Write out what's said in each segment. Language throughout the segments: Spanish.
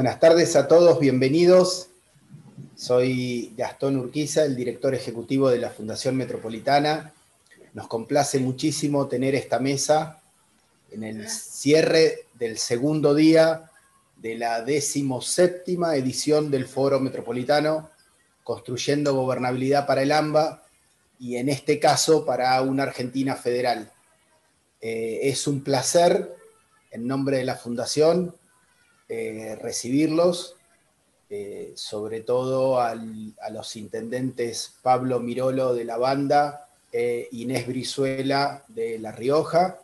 Buenas tardes a todos, bienvenidos. Soy Gastón Urquiza, el director ejecutivo de la Fundación Metropolitana. Nos complace muchísimo tener esta mesa en el cierre del segundo día de la 17ª edición del Foro Metropolitano, Construyendo Gobernabilidad para el AMBA, y en este caso para una Argentina federal. Es un placer, en nombre de la Fundación, recibirlos, sobre todo a los intendentes Pablo Mirolo de La Banda, Inés Brizuela de La Rioja.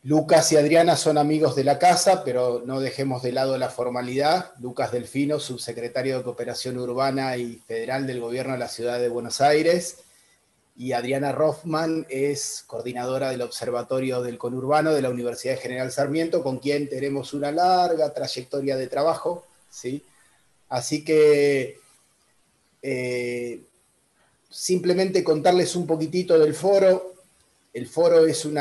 Lucas y Adriana son amigos de la casa, pero no dejemos de lado la formalidad. Lucas Delfino, subsecretario de Cooperación Urbana y Federal del Gobierno de la Ciudad de Buenos Aires, y Adriana Roffman es coordinadora del Observatorio del Conurbano de la Universidad General Sarmiento, con quien tenemos una larga trayectoria de trabajo, ¿sí? Así que simplemente contarles un poquitito del foro. El foro es un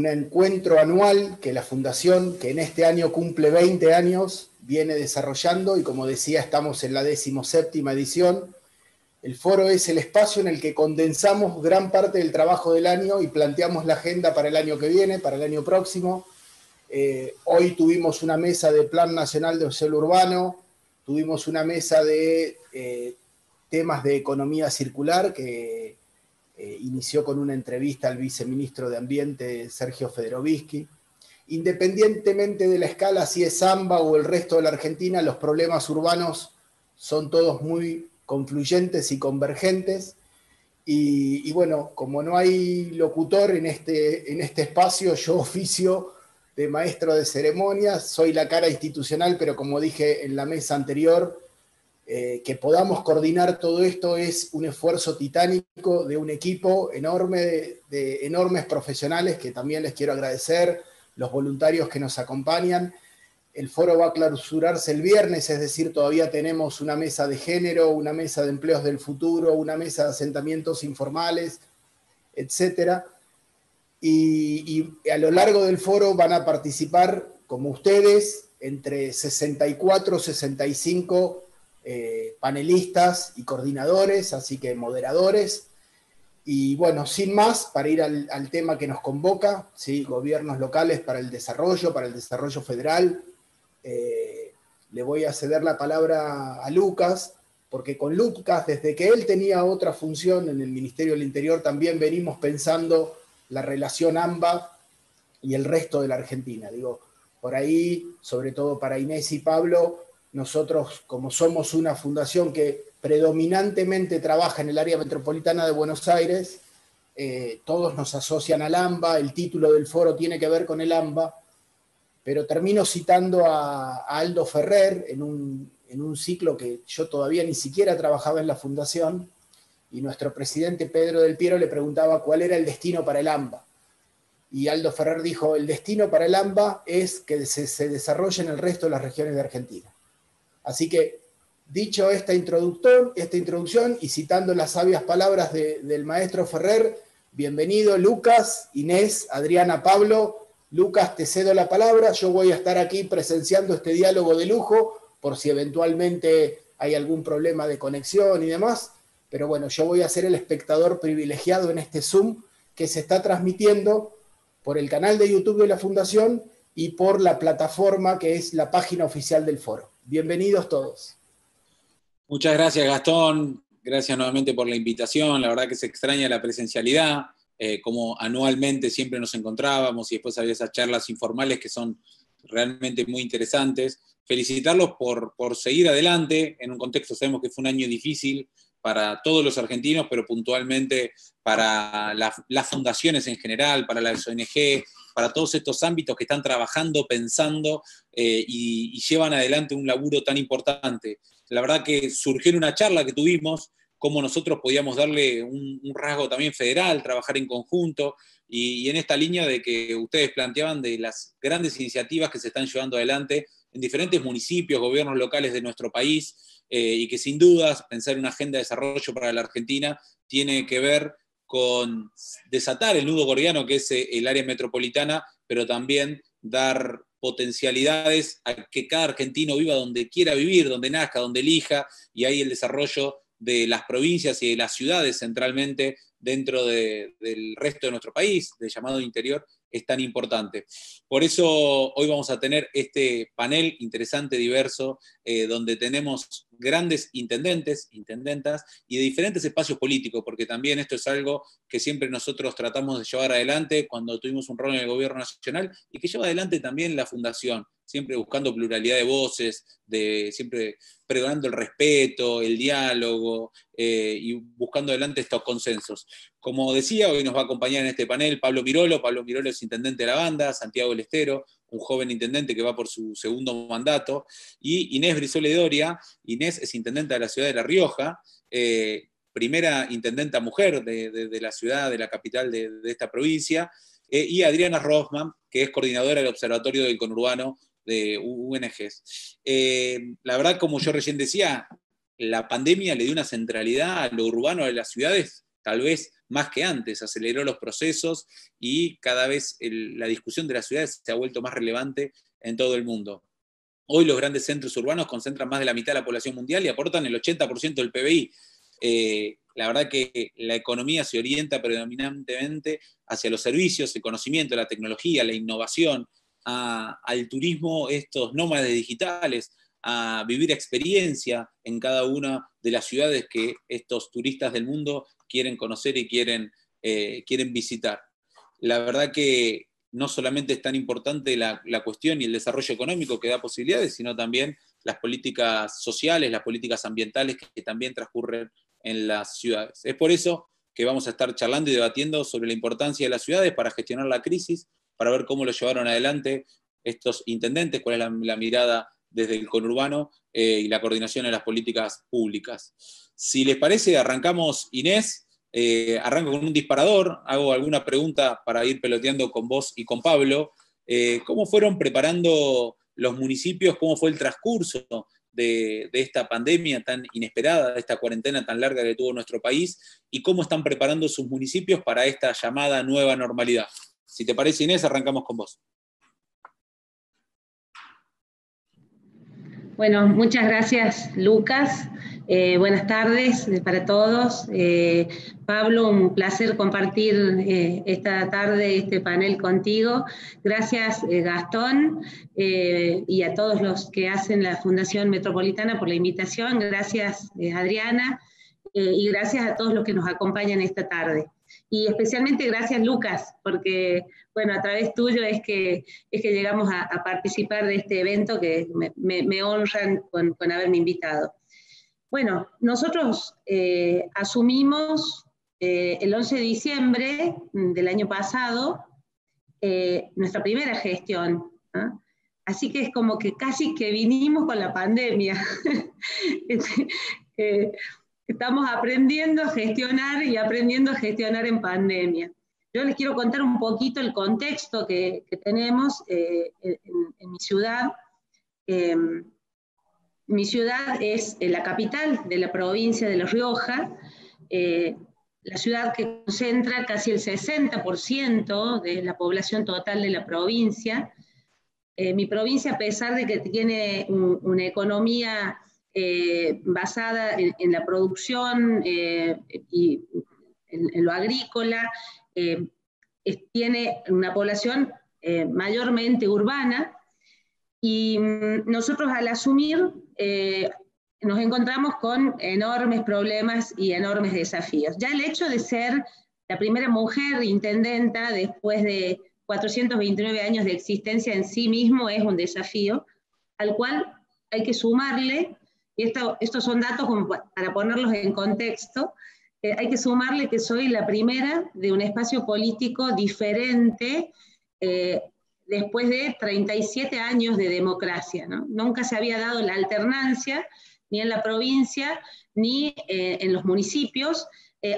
encuentro anual que la Fundación, que en este año cumple 20 años, viene desarrollando, y como decía, estamos en la 17ª edición. El foro es el espacio en el que condensamos gran parte del trabajo del año y planteamos la agenda para el año que viene, para el año próximo. Hoy tuvimos una mesa de Plan Nacional de Desarrollo Urbano, tuvimos una mesa de temas de economía circular que inició con una entrevista al viceministro de Ambiente, Sergio Federovisky. Independientemente de la escala, si es AMBA o el resto de la Argentina, los problemas urbanos son todos muy confluyentes y convergentes. Y bueno, como no hay locutor en este espacio, yo oficio de maestro de ceremonias, soy la cara institucional, pero como dije en la mesa anterior, que podamos coordinar todo esto es un esfuerzo titánico de un equipo enorme, de enormes profesionales, que también les quiero agradecer, los voluntarios que nos acompañan. El foro va a clausurarse el viernes, es decir, todavía tenemos una mesa de género, una mesa de empleos del futuro, una mesa de asentamientos informales, etc. Y a lo largo del foro van a participar, como ustedes, entre 64 y 65 panelistas y coordinadores, así que moderadores. Y bueno, sin más, para ir al tema que nos convoca, ¿sí? Gobiernos locales para el desarrollo federal. Le voy a ceder la palabra a Lucas, porque con Lucas, desde que él tenía otra función en el Ministerio del Interior, también venimos pensando la relación AMBA y el resto de la Argentina. Digo, por ahí, sobre todo para Inés y Pablo, nosotros, como somos una fundación que predominantemente trabaja en el área metropolitana de Buenos Aires, todos nos asocian al AMBA, el título del foro tiene que ver con el AMBA, pero termino citando a Aldo Ferrer en un ciclo que yo todavía ni siquiera trabajaba en la fundación, y nuestro presidente Pedro Del Piero le preguntaba cuál era el destino para el AMBA. Y Aldo Ferrer dijo, el destino para el AMBA es que se desarrolle en el resto de las regiones de Argentina. Así que, dicho esta introducción y citando las sabias palabras del maestro Ferrer, bienvenido Lucas, Inés, Adriana, Pablo. Lucas, te cedo la palabra, yo voy a estar aquí presenciando este diálogo de lujo, por si eventualmente hay algún problema de conexión y demás, pero bueno, yo voy a ser el espectador privilegiado en este Zoom que se está transmitiendo por el canal de YouTube de la Fundación y por la plataforma que es la página oficial del foro. Bienvenidos todos. Muchas gracias, Gastón. Gracias nuevamente por la invitación. La verdad que se extraña la presencialidad, como anualmente siempre nos encontrábamos y después había esas charlas informales que son realmente muy interesantes. Felicitarlos por seguir adelante en un contexto, sabemos que fue un año difícil para todos los argentinos, pero puntualmente para las fundaciones en general, para las ONG, para todos estos ámbitos que están trabajando, pensando y llevan adelante un laburo tan importante. La verdad que surgió en una charla que tuvimos cómo nosotros podíamos darle un rasgo también federal, trabajar en conjunto, y en esta línea de que ustedes planteaban de las grandes iniciativas que se están llevando adelante en diferentes municipios, gobiernos locales de nuestro país, y que sin dudas pensar una agenda de desarrollo para la Argentina tiene que ver con desatar el nudo gordiano que es el área metropolitana, pero también dar potencialidades a que cada argentino viva donde quiera vivir, donde nazca, donde elija, y ahí el desarrollo de las provincias y de las ciudades centralmente dentro del resto de nuestro país, del llamado interior, es tan importante. Por eso hoy vamos a tener este panel interesante, diverso, donde tenemos grandes intendentes, intendentas, y de diferentes espacios políticos, porque también esto es algo que siempre nosotros tratamos de llevar adelante cuando tuvimos un rol en el gobierno nacional, y que lleva adelante también la Fundación, siempre buscando pluralidad de voces, siempre pregonando el respeto, el diálogo, y buscando adelante estos consensos. Como decía, hoy nos va a acompañar en este panel Pablo Mirolo. Pablo Mirolo es intendente de la banda, Santiago del Estero, un joven intendente que va por su segundo mandato, y Inés Brizuela Doria. Inés es intendente de la ciudad de La Rioja, primera intendenta mujer de la ciudad, de la capital de esta provincia, y Adriana Rosman, que es coordinadora del Observatorio del Conurbano de UNGs. La verdad, como yo recién decía, la pandemia le dio una centralidad a lo urbano de las ciudades, tal vez más que antes, aceleró los procesos y cada vez la discusión de las ciudades se ha vuelto más relevante en todo el mundo. Hoy los grandes centros urbanos concentran más de la mitad de la población mundial y aportan el 80% del PBI. La verdad que la economía se orienta predominantemente hacia los servicios, el conocimiento, la tecnología, la innovación, al turismo, estos nómades digitales, a vivir experiencia en cada una de las ciudades que estos turistas del mundo quieren conocer y quieren visitar. La verdad que no solamente es tan importante la cuestión y el desarrollo económico que da posibilidades, sino también las políticas sociales, las políticas ambientales que también transcurren en las ciudades. Es por eso que vamos a estar charlando y debatiendo sobre la importancia de las ciudades para gestionar la crisis, para ver cómo lo llevaron adelante estos intendentes, cuál es la mirada desde el conurbano y la coordinación de las políticas públicas. Si les parece, arrancamos, Inés, arranco con un disparador, hago alguna pregunta para ir peloteando con vos y con Pablo. ¿Cómo fueron preparando los municipios? ¿Cómo fue el transcurso de esta pandemia tan inesperada, de esta cuarentena tan larga que tuvo nuestro país? ¿Y cómo están preparando sus municipios para esta llamada nueva normalidad? Si te parece, Inés, arrancamos con vos. Bueno, muchas gracias, Lucas. Buenas tardes para todos. Pablo, un placer compartir esta tarde este panel contigo. Gracias, Gastón, y a todos los que hacen la Fundación Metropolitana por la invitación. Gracias, Adriana, y gracias a todos los que nos acompañan esta tarde. Y especialmente gracias, Lucas, porque bueno, a través tuyo es que llegamos a participar de este evento que me honran con haberme invitado. Bueno, nosotros asumimos el 11 de diciembre del año pasado nuestra primera gestión, ¿no? Así que es como que casi que vinimos con la pandemia. Estamos aprendiendo a gestionar y aprendiendo a gestionar en pandemia. Yo les quiero contar un poquito el contexto que tenemos en mi ciudad. Mi ciudad es la capital de la provincia de La Rioja, la ciudad que concentra casi el 60% de la población total de la provincia. Mi provincia, a pesar de que tiene una economía basada en la producción y en lo agrícola, tiene una población mayormente urbana, y nosotros al asumir nos encontramos con enormes problemas y enormes desafíos. Ya el hecho de ser la primera mujer intendenta después de 429 años de existencia en sí mismo es un desafío, al cual hay que sumarle, y estos son datos como para ponerlos en contexto, hay que sumarle que soy la primera de un espacio político diferente después de 37 años de democracia, ¿no? Nunca se había dado la alternancia, ni en la provincia, ni en los municipios,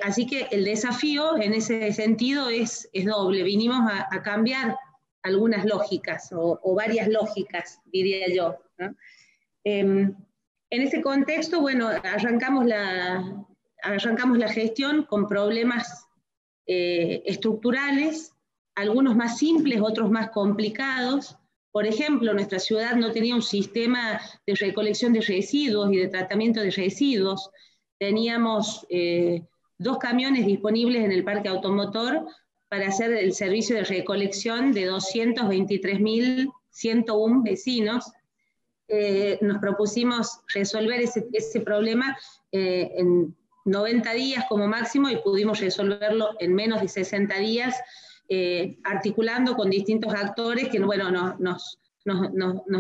así que el desafío en ese sentido es doble. Vinimos a cambiar algunas lógicas, o varias lógicas, diría yo, ¿no? En ese contexto, bueno, arrancamos la gestión con problemas estructurales, algunos más simples, otros más complicados, Por ejemplo, nuestra ciudad no tenía un sistema de recolección de residuos y de tratamiento de residuos. Teníamos 2 camiones disponibles en el parque automotor para hacer el servicio de recolección de 223.101 vecinos. Nos propusimos resolver ese problema en 90 días como máximo, y pudimos resolverlo en menos de 60 días, articulando con distintos actores que, bueno, nos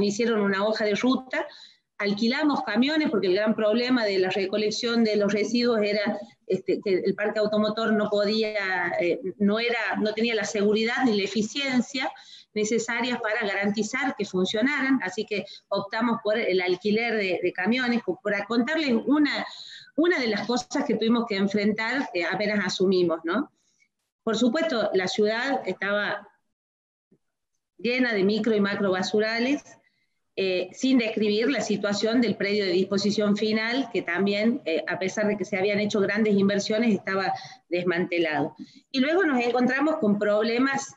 hicieron una hoja de ruta. Alquilamos camiones, porque el gran problema de la recolección de los residuos era que el parque automotor no tenía la seguridad ni la eficiencia necesarias para garantizar que funcionaran, así que optamos por el alquiler de camiones. Para contarles una de las cosas que tuvimos que enfrentar apenas asumimos, ¿no? Por supuesto, la ciudad estaba llena de micro y macro basurales, sin describir la situación del predio de disposición final, que también, a pesar de que se habían hecho grandes inversiones, estaba desmantelado. Y luego nos encontramos con problemas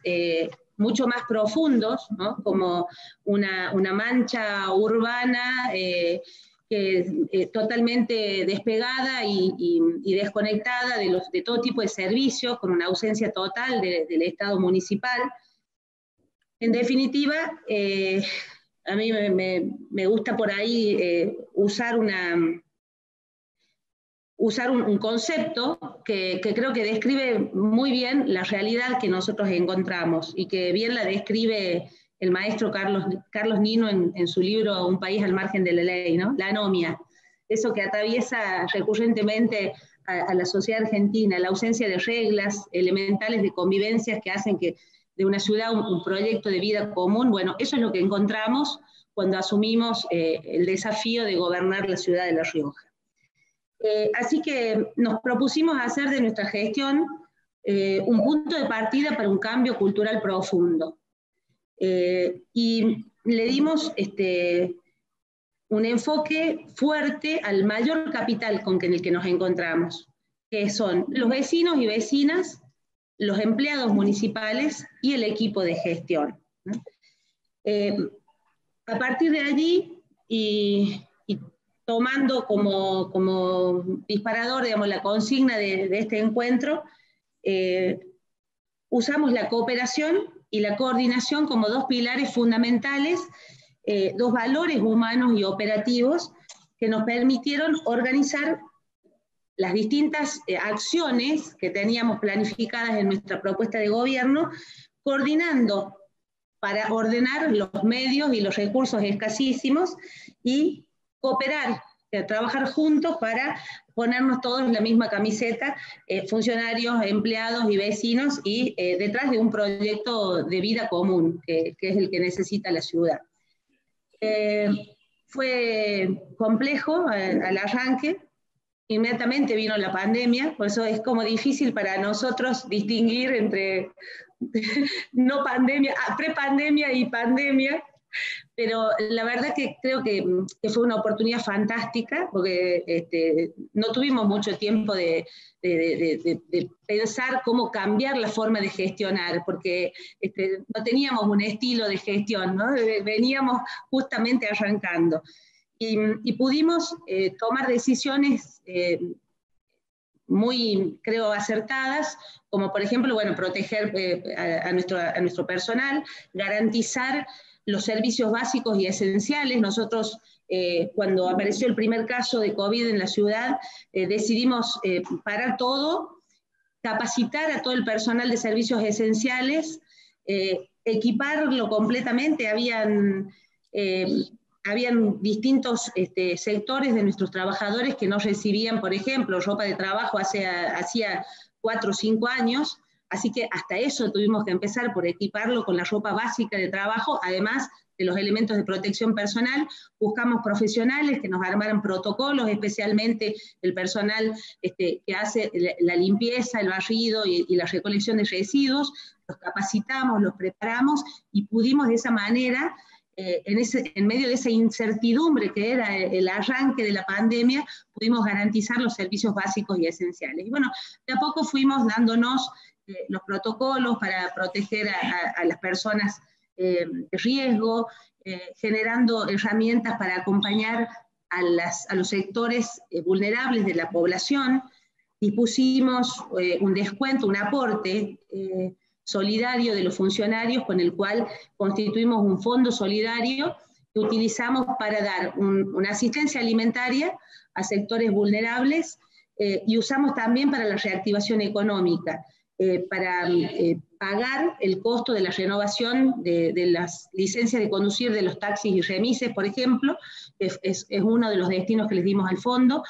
mucho más profundos, ¿no? Como una mancha urbana totalmente despegada y desconectada de todo tipo de servicios, con una ausencia total del Estado municipal. En definitiva, a mí me gusta por ahí usar un concepto que creo que describe muy bien la realidad que nosotros encontramos, y que bien la describe el maestro Carlos Nino en su libro Un país al margen de la ley, ¿no? La anomia, eso que atraviesa recurrentemente a la sociedad argentina, la ausencia de reglas elementales de convivencias que hacen que de una ciudad un proyecto de vida común. Bueno, eso es lo que encontramos cuando asumimos el desafío de gobernar la ciudad de La Rioja. Así que nos propusimos hacer de nuestra gestión un punto de partida para un cambio cultural profundo. Y le dimos un enfoque fuerte al mayor capital en el que nos encontramos, que son los vecinos y vecinas, los empleados municipales y el equipo de gestión, ¿no? A partir de allí, y tomando como disparador, digamos, la consigna de este encuentro, usamos la cooperación y la coordinación como 2 pilares fundamentales, 2 valores humanos y operativos que nos permitieron organizar las distintas acciones que teníamos planificadas en nuestra propuesta de gobierno, coordinando para ordenar los medios y los recursos escasísimos, y cooperar, trabajar juntos para ponernos todos la misma camiseta, funcionarios, empleados y vecinos, y detrás de un proyecto de vida común, que es el que necesita la ciudad. Fue complejo al arranque. Inmediatamente vino la pandemia, por eso es como difícil para nosotros distinguir entre no pandemia, prepandemia y pandemia, pero la verdad que creo que fue una oportunidad fantástica, porque no tuvimos mucho tiempo de pensar cómo cambiar la forma de gestionar, porque no teníamos un estilo de gestión, ¿no? Veníamos justamente arrancando. Y pudimos tomar decisiones muy, creo, acertadas, como por ejemplo, bueno, proteger a nuestro personal, garantizar los servicios básicos y esenciales. Nosotros, cuando apareció el primer caso de COVID en la ciudad, decidimos parar todo, capacitar a todo el personal de servicios esenciales, equiparlo completamente. Habían distintos sectores de nuestros trabajadores que no recibían, por ejemplo, ropa de trabajo hacía 4 o 5 años, así que hasta eso tuvimos que empezar por equiparlo con la ropa básica de trabajo, además de los elementos de protección personal. Buscamos profesionales que nos armaran protocolos, especialmente el personal que hace la limpieza, el barrido y la recolección de residuos. Los capacitamos, los preparamos, y pudimos de esa manera, en medio de esa incertidumbre que era el arranque de la pandemia, pudimos garantizar los servicios básicos y esenciales. Y bueno, de a poco fuimos dándonos los protocolos para proteger a las personas de riesgo, generando herramientas para acompañar a los sectores vulnerables de la población. Dispusimos un descuento, un aporte solidario de los funcionarios con el cual constituimos un fondo solidario que utilizamos para dar una asistencia alimentaria a sectores vulnerables y usamos también para la reactivación económica, para pagar el costo de la renovación de las licencias de conducir de los taxis y remises, por ejemplo, es uno de los destinos que les dimos al fondo.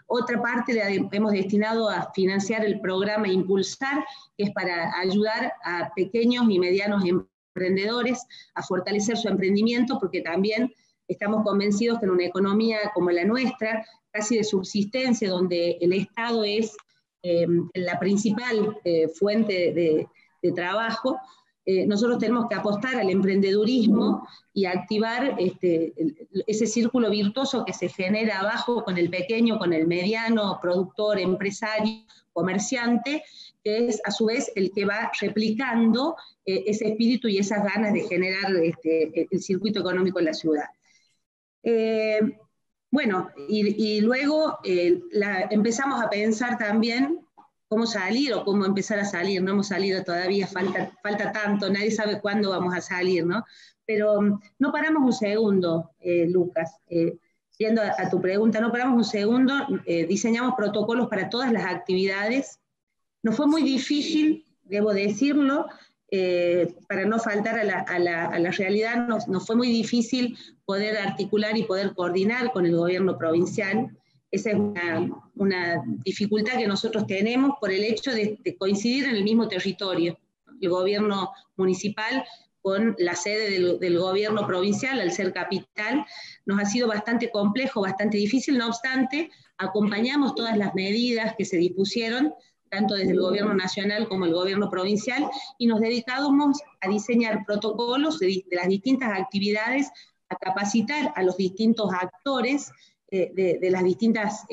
Otra parte la hemos destinado a financiar el programa Impulsar, que es para ayudar a pequeños y medianos emprendedores a fortalecer su emprendimiento, porque también estamos convencidos que en una economía como la nuestra, casi de subsistencia, donde el Estado es la principal fuente de trabajo, nosotros tenemos que apostar al emprendedurismo y activar ese círculo virtuoso que se genera abajo con el pequeño, con el mediano, productor, empresario, comerciante, que es a su vez el que va replicando ese espíritu y esas ganas de generar el circuito económico en la ciudad. Bueno, y luego empezamos a pensar también cómo salir o cómo empezar a salir. No hemos salido todavía, falta tanto, nadie sabe cuándo vamos a salir, ¿no? Pero no paramos un segundo, Lucas. Yendo a tu pregunta, no paramos un segundo, diseñamos protocolos para todas las actividades. Nos fue muy difícil, debo decirlo, para no faltar a la realidad, nos fue muy difícil poder articular y poder coordinar con el gobierno provincial. Esa es una dificultad que nosotros tenemos por el hecho de coincidir en el mismo territorio. El gobierno municipal con la sede del gobierno provincial, al ser capital, nos ha sido bastante complejo, bastante difícil. No obstante, acompañamos todas las medidas que se dispusieron, tanto desde el gobierno nacional como el gobierno provincial, y nos dedicamos a diseñar protocolos de las distintas actividades, a capacitar a los distintos actores de las distintas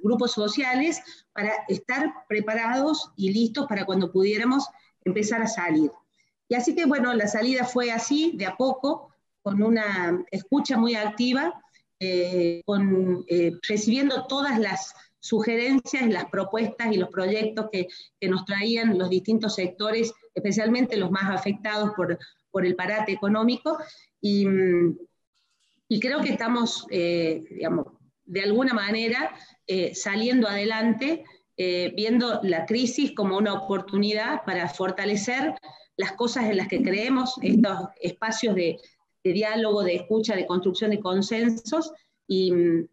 grupos sociales para estar preparados y listos para cuando pudiéramos empezar a salir. Y así que bueno, la salida fue así, de a poco, con una escucha muy activa, recibiendo todas las sugerencias, las propuestas y los proyectos que nos traían los distintos sectores, especialmente los más afectados por el parate económico, y creo que estamos, digamos, de alguna manera saliendo adelante, viendo la crisis como una oportunidad para fortalecer las cosas en las que creemos, estos espacios de diálogo, de escucha, de construcción de consensos, y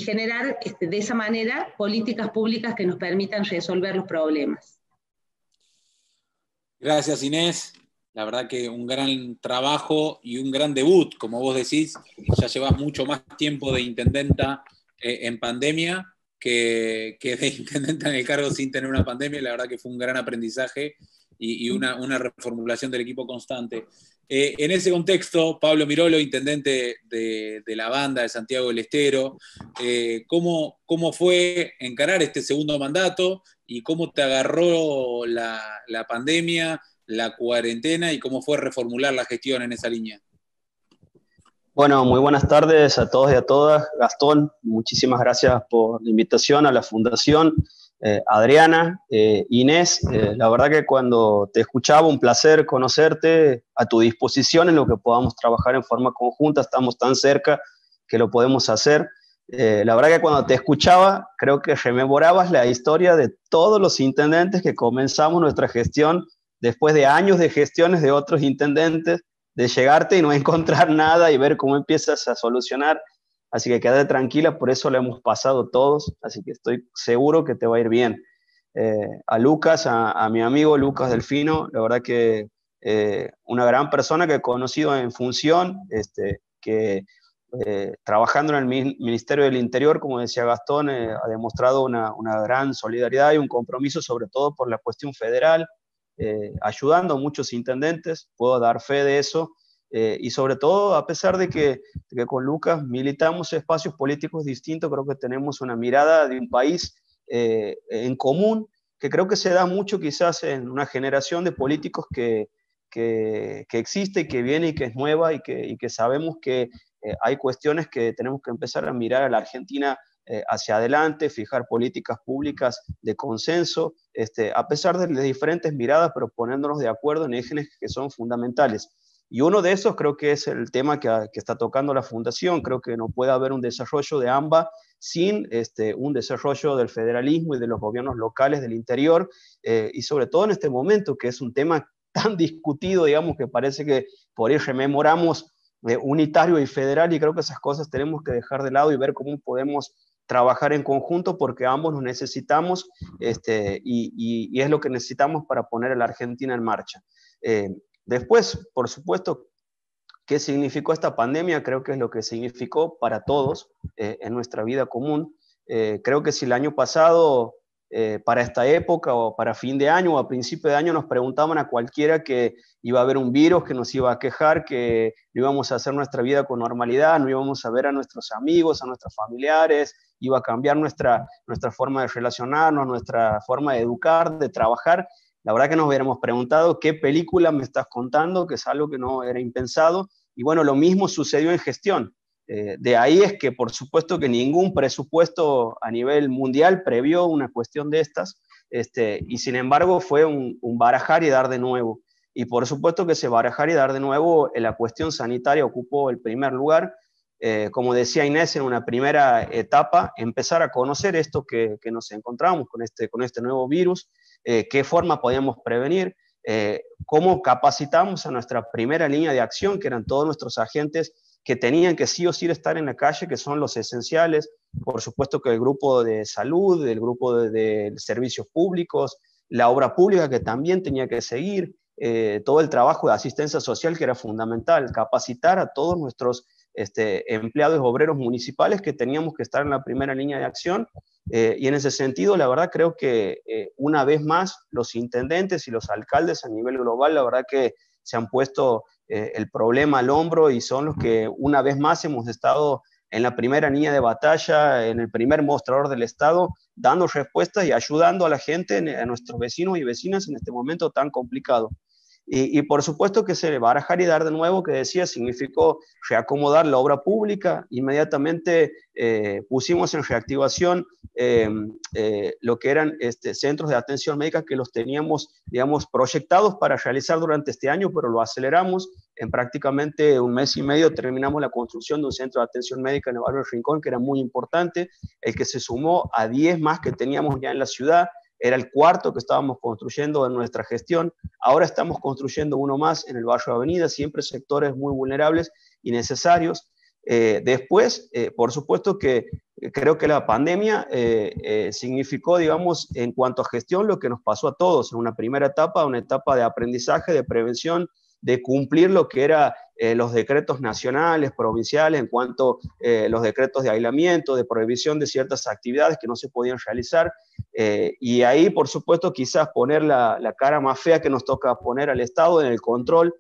generar de esa manera políticas públicas que nos permitan resolver los problemas. Gracias, Inés. La verdad que un gran trabajo y un gran debut, como vos decís. Ya llevas mucho más tiempo de intendenta en pandemia que de intendenta en el cargo sin tener una pandemia. La verdad que fue un gran aprendizaje y una reformulación del equipo constante. En ese contexto, Pablo Mirolo, intendente de la banda de Santiago del Estero, ¿cómo fue encarar este segundo mandato y cómo te agarró la pandemia, la cuarentena, y cómo fue reformular la gestión en esa línea? Bueno, muy buenas tardes a todos y a todas. Gastón, muchísimas gracias por la invitación a la Fundación. Adriana, Inés, la verdad que cuando te escuchaba, un placer conocerte, a tu disposición en lo que podamos trabajar en forma conjunta, estamos tan cerca que lo podemos hacer. La verdad que cuando te escuchaba, creo que rememorabas la historia de todos los intendentes que comenzamos nuestra gestión después de años de gestiones de otros intendentes, de llegarte y no encontrar nada y ver cómo empiezas a solucionar. Así que quédate tranquila, por eso lo hemos pasado todos, así que estoy seguro que te va a ir bien. A Lucas, a mi amigo Lucas Delfino, la verdad que una gran persona que he conocido en función, que trabajando en el Ministerio del Interior, como decía Gastón, ha demostrado una gran solidaridad y un compromiso, sobre todo por la cuestión federal, ayudando a muchos intendentes, puedo dar fe de eso. Y sobre todo, a pesar de que con Lucas militamos espacios políticos distintos, creo que tenemos una mirada de un país en común, que creo que se da mucho quizás en una generación de políticos que que existe y que viene y que es nueva y que sabemos que hay cuestiones que tenemos que empezar a mirar a la Argentina hacia adelante, fijar políticas públicas de consenso, a pesar de las diferentes miradas, pero poniéndonos de acuerdo en ejes que son fundamentales. Y uno de esos creo que es el tema que está tocando la Fundación. Creo que no puede haber un desarrollo de AMBA sin un desarrollo del federalismo y de los gobiernos locales del interior, y sobre todo en este momento, que es un tema tan discutido, digamos, que parece que por ahí rememoramos unitario y federal, y creo que esas cosas tenemos que dejar de lado y ver cómo podemos trabajar en conjunto, porque ambos nos necesitamos, y es lo que necesitamos para poner a la Argentina en marcha. Después, por supuesto, ¿qué significó esta pandemia? Creo que es lo que significó para todos en nuestra vida común. Creo que si el año pasado, para esta época o para fin de año o a principio de año nos preguntaban a cualquiera que iba a haber un virus que nos iba a quejar, que no íbamos a hacer nuestra vida con normalidad, no íbamos a ver a nuestros amigos, a nuestros familiares, iba a cambiar nuestra forma de relacionarnos, nuestra forma de educar, de trabajar, la verdad que nos hubiéramos preguntado qué película me estás contando, que es algo que no era impensado. Y bueno, lo mismo sucedió en gestión. De ahí es que, por supuesto, que ningún presupuesto a nivel mundial previó una cuestión de estas, y sin embargo fue un barajar y dar de nuevo. Y por supuesto que ese barajar y dar de nuevo, la cuestión sanitaria ocupó el primer lugar. Como decía Inés, en una primera etapa, empezar a conocer esto que nos encontramos con este nuevo virus, qué forma podíamos prevenir, cómo capacitamos a nuestra primera línea de acción, que eran todos nuestros agentes que tenían que sí o sí estar en la calle, que son los esenciales. Por supuesto que el grupo de salud, el grupo de servicios públicos, la obra pública que también tenía que seguir, todo el trabajo de asistencia social que era fundamental, capacitar a todos nuestros empleados obreros municipales que teníamos que estar en la primera línea de acción, y en ese sentido, la verdad, creo que una vez más los intendentes y los alcaldes a nivel global, la verdad que se han puesto el problema al hombro y son los que una vez más hemos estado en la primera línea de batalla, en el primer mostrador del Estado, dando respuestas y ayudando a la gente, a nuestros vecinos y vecinas en este momento tan complicado. Y por supuesto que ese barajar y dar de nuevo, que decía, significó reacomodar la obra pública. Inmediatamente pusimos en reactivación lo que eran centros de atención médica que los teníamos, digamos, proyectados para realizar durante este año, pero lo aceleramos. En prácticamente un mes y medio terminamos la construcción de un centro de atención médica en el barrio del Rincón, que era muy importante, el que se sumó a 10 más que teníamos ya en la ciudad. Era el cuarto que estábamos construyendo en nuestra gestión. Ahora estamos construyendo uno más en el barrio Avenida, siempre sectores muy vulnerables y necesarios. Después, por supuesto que creo que la pandemia significó, digamos, en cuanto a gestión, lo que nos pasó a todos en una primera etapa, una etapa de aprendizaje, de prevención, de cumplir lo que eran los decretos nacionales, provinciales, en cuanto a los decretos de aislamiento, de prohibición de ciertas actividades que no se podían realizar. Y ahí, por supuesto, quizás poner la cara más fea que nos toca poner al Estado en el control.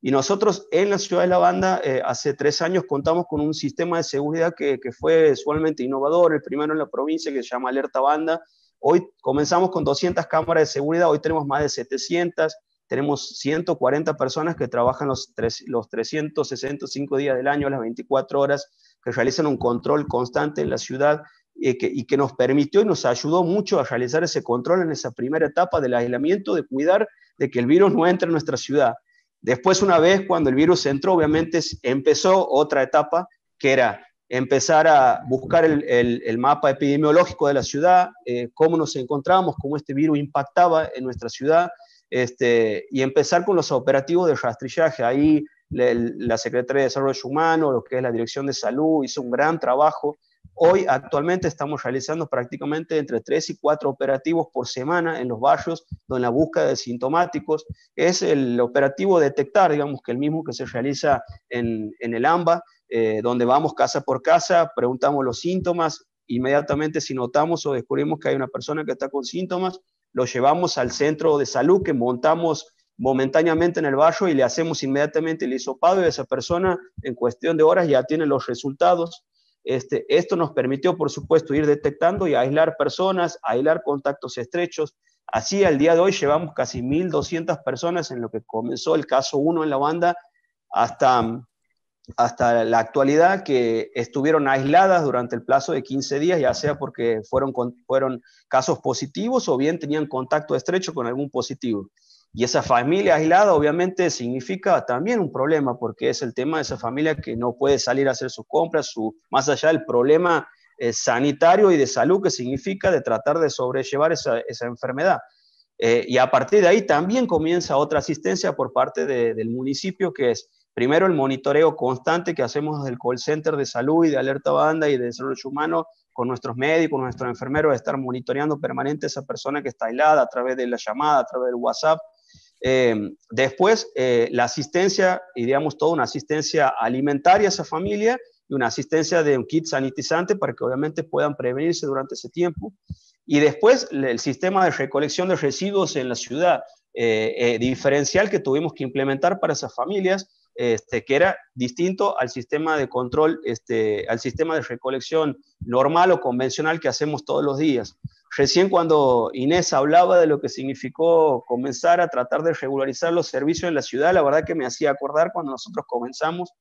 Y nosotros en la ciudad de La Banda, hace 3 años, contamos con un sistema de seguridad que fue sumamente innovador, el primero en la provincia, que se llama Alerta Banda. Hoy comenzamos con 200 cámaras de seguridad, hoy tenemos más de 700, tenemos 140 personas que trabajan los 365 días del año, las 24 horas, que realizan un control constante en la ciudad, y que nos permitió y nos ayudó mucho a realizar ese control en esa primera etapa del aislamiento, de cuidar de que el virus no entre en nuestra ciudad. Después, una vez cuando el virus entró, obviamente empezó otra etapa, que era empezar a buscar el mapa epidemiológico de la ciudad, cómo nos encontrábamos, cómo este virus impactaba en nuestra ciudad, y empezar con los operativos de rastrillaje. Ahí la Secretaría de Desarrollo Humano, lo que es la Dirección de Salud, hizo un gran trabajo. Hoy, actualmente, estamos realizando prácticamente entre 3 y 4 operativos por semana en los barrios, donde la búsqueda de sintomáticos es el operativo detectar, digamos, que el mismo que se realiza en el AMBA, donde vamos casa por casa, preguntamos los síntomas, inmediatamente si notamos o descubrimos que hay una persona que está con síntomas, lo llevamos al centro de salud que montamos momentáneamente en el barrio y le hacemos inmediatamente el hisopado, y esa persona en cuestión de horas ya tiene los resultados. Esto nos permitió, por supuesto, ir detectando y aislar personas, aislar contactos estrechos. Así, al día de hoy llevamos casi 1.200 personas en lo que comenzó el caso 1 en la banda hasta la actualidad, que estuvieron aisladas durante el plazo de 15 días, ya sea porque fueron casos positivos o bien tenían contacto estrecho con algún positivo. Y esa familia aislada obviamente significa también un problema, porque es el tema de esa familia que no puede salir a hacer sus compras, más allá del problema sanitario y de salud que significa de tratar de sobrellevar esa enfermedad. Y a partir de ahí también comienza otra asistencia por parte del municipio, que es primero el monitoreo constante que hacemos desde el call center de salud y de alerta banda y de desarrollo humano con nuestros médicos, nuestros enfermeros, de estar monitoreando permanente a esa persona que está aislada a través de la llamada, a través del WhatsApp. Después, la asistencia, y digamos toda una asistencia alimentaria a esa familia y una asistencia de un kit sanitizante para que obviamente puedan prevenirse durante ese tiempo. Y después el sistema de recolección de residuos en la ciudad, diferencial que tuvimos que implementar para esas familias, que era distinto al sistema de control, al sistema de recolección normal o convencional que hacemos todos los días. Recién cuando Inés hablaba de lo que significó comenzar a tratar de regularizar los servicios en la ciudad, la verdad que me hacía acordar cuando nosotros comenzamos,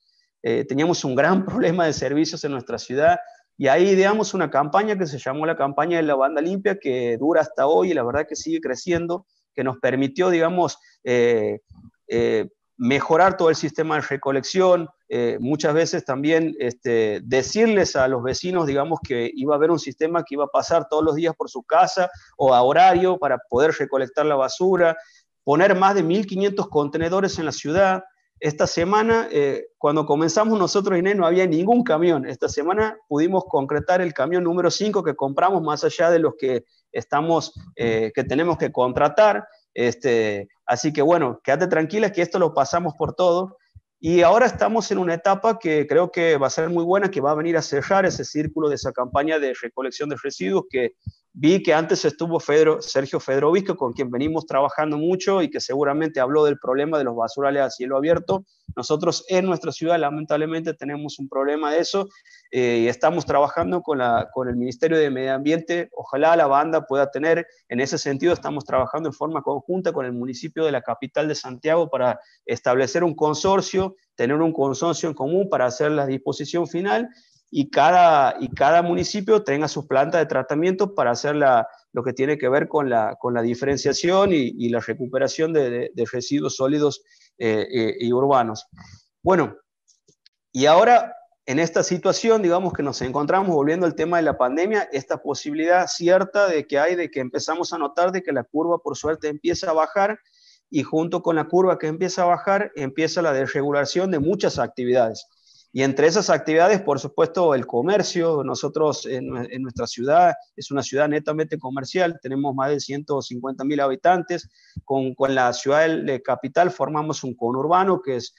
teníamos un gran problema de servicios en nuestra ciudad, y ahí ideamos una campaña que se llamó la campaña de la banda limpia, que dura hasta hoy y la verdad que sigue creciendo, que nos permitió, digamos, mejorar todo el sistema de recolección, muchas veces también decirles a los vecinos, digamos, que iba a haber un sistema que iba a pasar todos los días por su casa o a horario para poder recolectar la basura, poner más de 1.500 contenedores en la ciudad. Esta semana, cuando comenzamos nosotros, Inés, no había ningún camión. Esta semana pudimos concretar el camión número 5 que compramos, más allá de los que que tenemos que contratar. Así que bueno, quédate tranquila que esto lo pasamos por todo. Y ahora estamos en una etapa que creo que va a ser muy buena, que va a venir a cerrar ese círculo de esa campaña de recolección de residuos, que vi que antes estuvo Sergio Fedrovic, con quien venimos trabajando mucho y que seguramente habló del problema de los basurales a cielo abierto. Nosotros en nuestra ciudad lamentablemente tenemos un problema de eso, y estamos trabajando con el Ministerio de Medio Ambiente. Ojalá la banda pueda tener, en ese sentido estamos trabajando en forma conjunta con el municipio de la capital de Santiago para establecer un consorcio, tener un consorcio en común para hacer la disposición final, y cada municipio tenga sus plantas de tratamiento para hacer lo que tiene que ver con la diferenciación y la recuperación de residuos sólidos y urbanos. Bueno, y ahora en esta situación, digamos que nos encontramos, volviendo al tema de la pandemia, esta posibilidad cierta de que empezamos a notar de que la curva por suerte empieza a bajar, y junto con la curva que empieza a bajar, empieza la desregulación de muchas actividades. Y entre esas actividades, por supuesto, el comercio. Nosotros en nuestra ciudad, es una ciudad netamente comercial, tenemos más de 150.000 habitantes, con la ciudad de capital formamos un conurbano, que es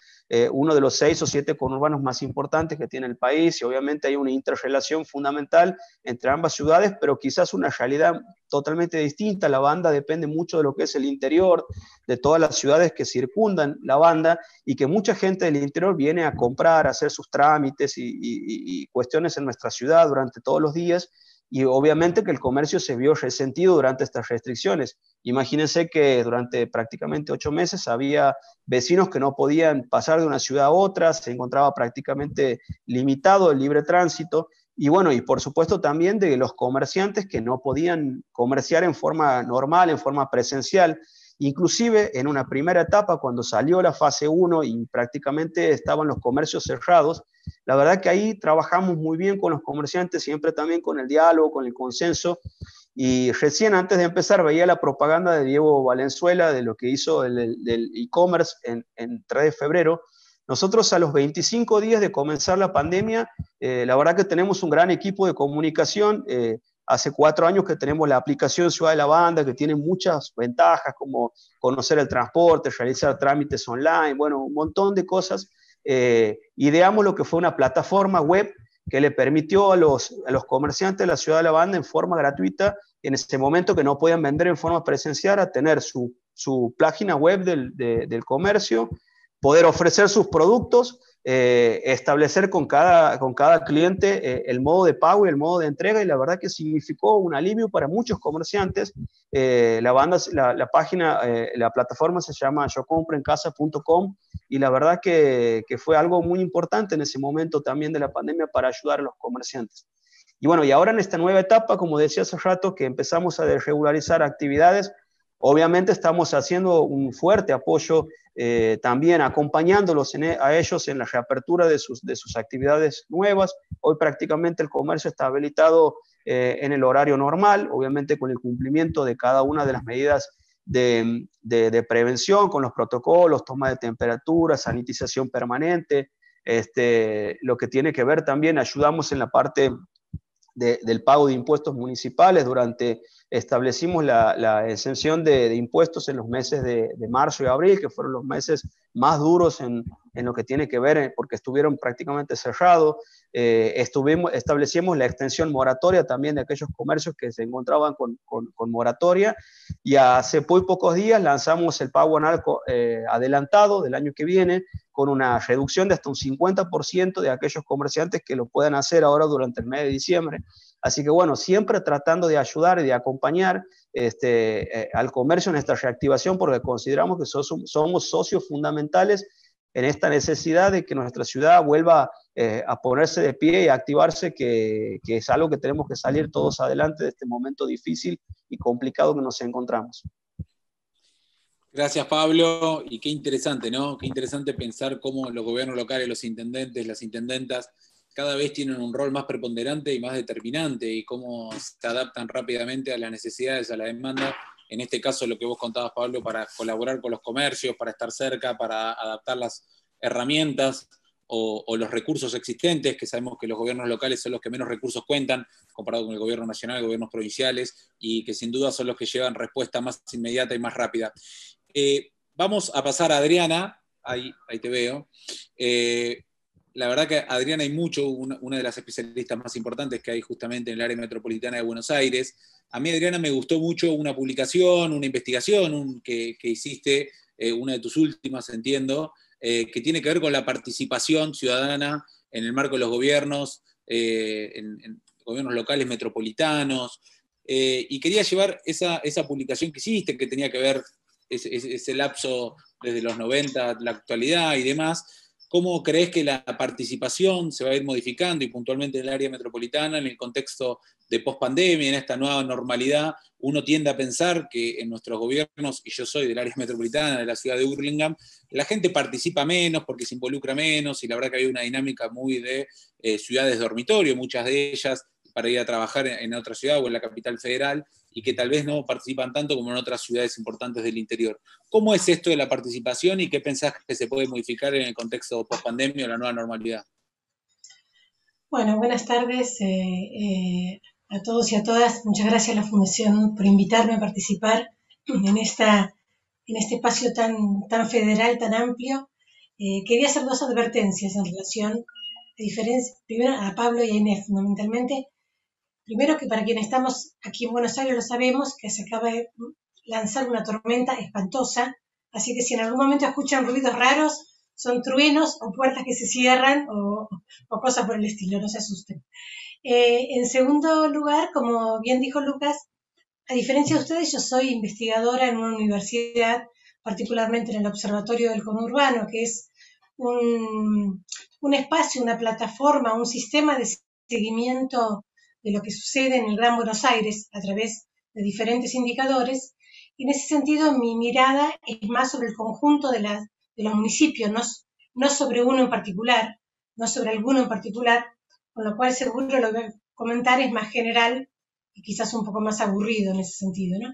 uno de los 6 o 7 conurbanos más importantes que tiene el país, y obviamente hay una interrelación fundamental entre ambas ciudades, pero quizás una realidad totalmente distinta. La banda depende mucho de lo que es el interior, de todas las ciudades que circundan la banda, y que mucha gente del interior viene a comprar, a hacer sus trámites y cuestiones en nuestra ciudad durante todos los días, y obviamente que el comercio se vio resentido durante estas restricciones. Imagínense que durante prácticamente 8 meses había vecinos que no podían pasar de una ciudad a otra, se encontraba prácticamente limitado el libre tránsito, y bueno, y por supuesto también de los comerciantes que no podían comerciar en forma normal, en forma presencial. Inclusive en una primera etapa, cuando salió la fase 1 y prácticamente estaban los comercios cerrados, la verdad que ahí trabajamos muy bien con los comerciantes, siempre también con el diálogo, con el consenso. Y recién antes de empezar veía la propaganda de Diego Valenzuela de lo que hizo del e-commerce en 3 de febrero. Nosotros a los 25 días de comenzar la pandemia, la verdad que tenemos un gran equipo de comunicación. Hace 4 años que tenemos la aplicación Ciudad de la Banda, que tiene muchas ventajas, como conocer el transporte, realizar trámites online, bueno, un montón de cosas. Ideamos lo que fue una plataforma web que le permitió a los comerciantes de la Ciudad de la Banda, en forma gratuita, en ese momento que no podían vender en forma presencial, a tener su página web del comercio, poder ofrecer sus productos, establecer con cada cliente el modo de pago y el modo de entrega, y la verdad que significó un alivio para muchos comerciantes. La página, la plataforma se llama yocomproencasa.com, y la verdad que fue algo muy importante en ese momento también de la pandemia para ayudar a los comerciantes. Y bueno, y ahora en esta nueva etapa, como decía hace rato, que empezamos a desregularizar actividades, obviamente estamos haciendo un fuerte apoyo, también acompañándolos a ellos en la reapertura de sus actividades nuevas. Hoy prácticamente el comercio está habilitado en el horario normal, obviamente con el cumplimiento de cada una de las medidas de prevención, con los protocolos, toma de temperatura, sanitización permanente, lo que tiene que ver también, ayudamos en la parte del pago de impuestos municipales. Establecimos la exención de impuestos en los meses de marzo y abril, que fueron los meses más duros en lo que tiene que ver, porque estuvieron prácticamente cerrados. Establecimos la extensión moratoria también de aquellos comercios que se encontraban con moratoria, y hace muy pocos días lanzamos el pago anual adelantado del año que viene, con una reducción de hasta un 50% de aquellos comerciantes que lo puedan hacer ahora durante el mes de diciembre. Así que bueno, siempre tratando de ayudar y de acompañar al comercio en esta reactivación, porque consideramos que somos socios fundamentales en esta necesidad de que nuestra ciudad vuelva a ponerse de pie y a activarse, que es algo que tenemos que salir todos adelante de este momento difícil y complicado que nos encontramos. Gracias, Pablo, y qué interesante, ¿no? Qué interesante pensar cómo los gobiernos locales, los intendentes, las intendentas, cada vez tienen un rol más preponderante y más determinante, y cómo se adaptan rápidamente a las necesidades, a la demanda. En este caso, lo que vos contabas, Pablo, para colaborar con los comercios, para estar cerca, para adaptar las herramientas o los recursos existentes, que sabemos que los gobiernos locales son los que menos recursos cuentan, comparado con el gobierno nacional, gobiernos provinciales, y que sin duda son los que llevan respuesta más inmediata y más rápida. Vamos a pasar a Adriana, ahí te veo. La verdad que Adriana hay mucho, una de las especialistas más importantes que hay justamente en el área metropolitana de Buenos Aires. A mí, Adriana, me gustó mucho una publicación, una investigación que hiciste, una de tus últimas, entiendo, que tiene que ver con la participación ciudadana en el marco de los gobiernos, en gobiernos locales metropolitanos, y quería llevar esa publicación que hiciste, que tenía que ver ese lapso desde los 90, la actualidad y demás. ¿Cómo crees que la participación se va a ir modificando, y puntualmente en el área metropolitana, en el contexto de pospandemia, en esta nueva normalidad? Uno tiende a pensar que en nuestros gobiernos, y yo soy del área metropolitana, de la ciudad de Hurlingham, la gente participa menos porque se involucra menos, y la verdad que hay una dinámica muy de ciudades dormitorio, muchas de ellas, para ir a trabajar en otra ciudad o en la capital federal, y que tal vez no participan tanto como en otras ciudades importantes del interior. ¿Cómo es esto de la participación y qué pensás que se puede modificar en el contexto post-pandemia o la nueva normalidad? Bueno, buenas tardes a todos y a todas. Muchas gracias a la Fundación por invitarme a participar en este espacio tan federal, tan amplio. Quería hacer dos advertencias en relación, primero a Pablo y a Inés fundamentalmente. Primero, que para quienes estamos aquí en Buenos Aires lo sabemos, que se acaba de lanzar una tormenta espantosa, así que si en algún momento escuchan ruidos raros, son truenos o puertas que se cierran o cosas por el estilo, no se asusten. En segundo lugar, como bien dijo Lucas, a diferencia de ustedes, yo soy investigadora en una universidad, particularmente en el Observatorio del Conurbano, que es un espacio, una plataforma, un sistema de seguimiento de lo que sucede en el Gran Buenos Aires a través de diferentes indicadores, y en ese sentido mi mirada es más sobre el conjunto de los municipios, no sobre uno en particular, no sobre alguno en particular, con lo cual seguro lo que voy a comentar es más general y quizás un poco más aburrido en ese sentido, ¿no?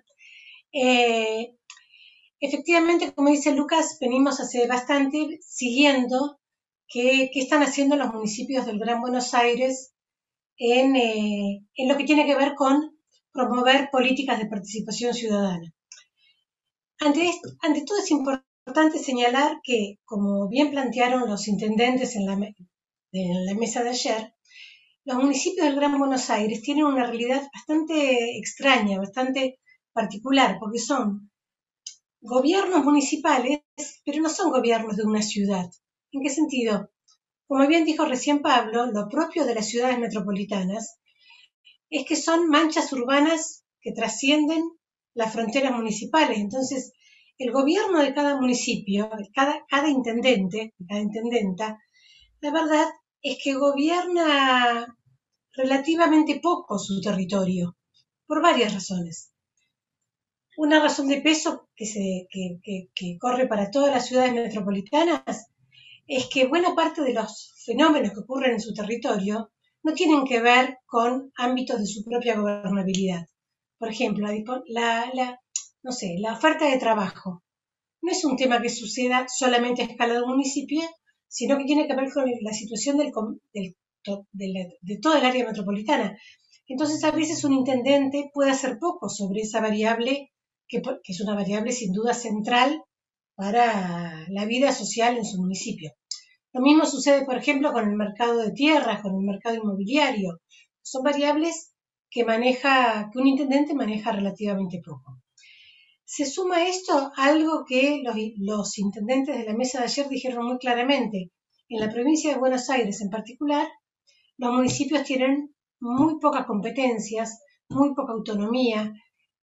Efectivamente, como dice Lucas, venimos hace bastante siguiendo qué están haciendo los municipios del Gran Buenos Aires en lo que tiene que ver con promover políticas de participación ciudadana. Ante todo es importante señalar que, como bien plantearon los intendentes en la mesa de ayer, los municipios del Gran Buenos Aires tienen una realidad bastante extraña, bastante particular, porque son gobiernos municipales pero no son gobiernos de una ciudad. ¿En qué sentido? Como bien dijo recién Pablo, lo propio de las ciudades metropolitanas es que son manchas urbanas que trascienden las fronteras municipales. Entonces, el gobierno de cada municipio, cada intendente, cada intendenta, la verdad es que gobierna relativamente poco su territorio, por varias razones. Una razón de peso que corre para todas las ciudades metropolitanas es que buena parte de los fenómenos que ocurren en su territorio no tienen que ver con ámbitos de su propia gobernabilidad. Por ejemplo, la oferta de trabajo no es un tema que suceda solamente a escala de un municipio, sino que tiene que ver con la situación de toda el área metropolitana. Entonces, a veces un intendente puede hacer poco sobre esa variable, que es una variable sin duda central para la vida social en su municipio. Lo mismo sucede, por ejemplo, con el mercado de tierras, con el mercado inmobiliario. Son variables que un intendente maneja relativamente poco. Se suma a esto algo que los intendentes de la mesa de ayer dijeron muy claramente. En la provincia de Buenos Aires en particular, los municipios tienen muy pocas competencias, muy poca autonomía.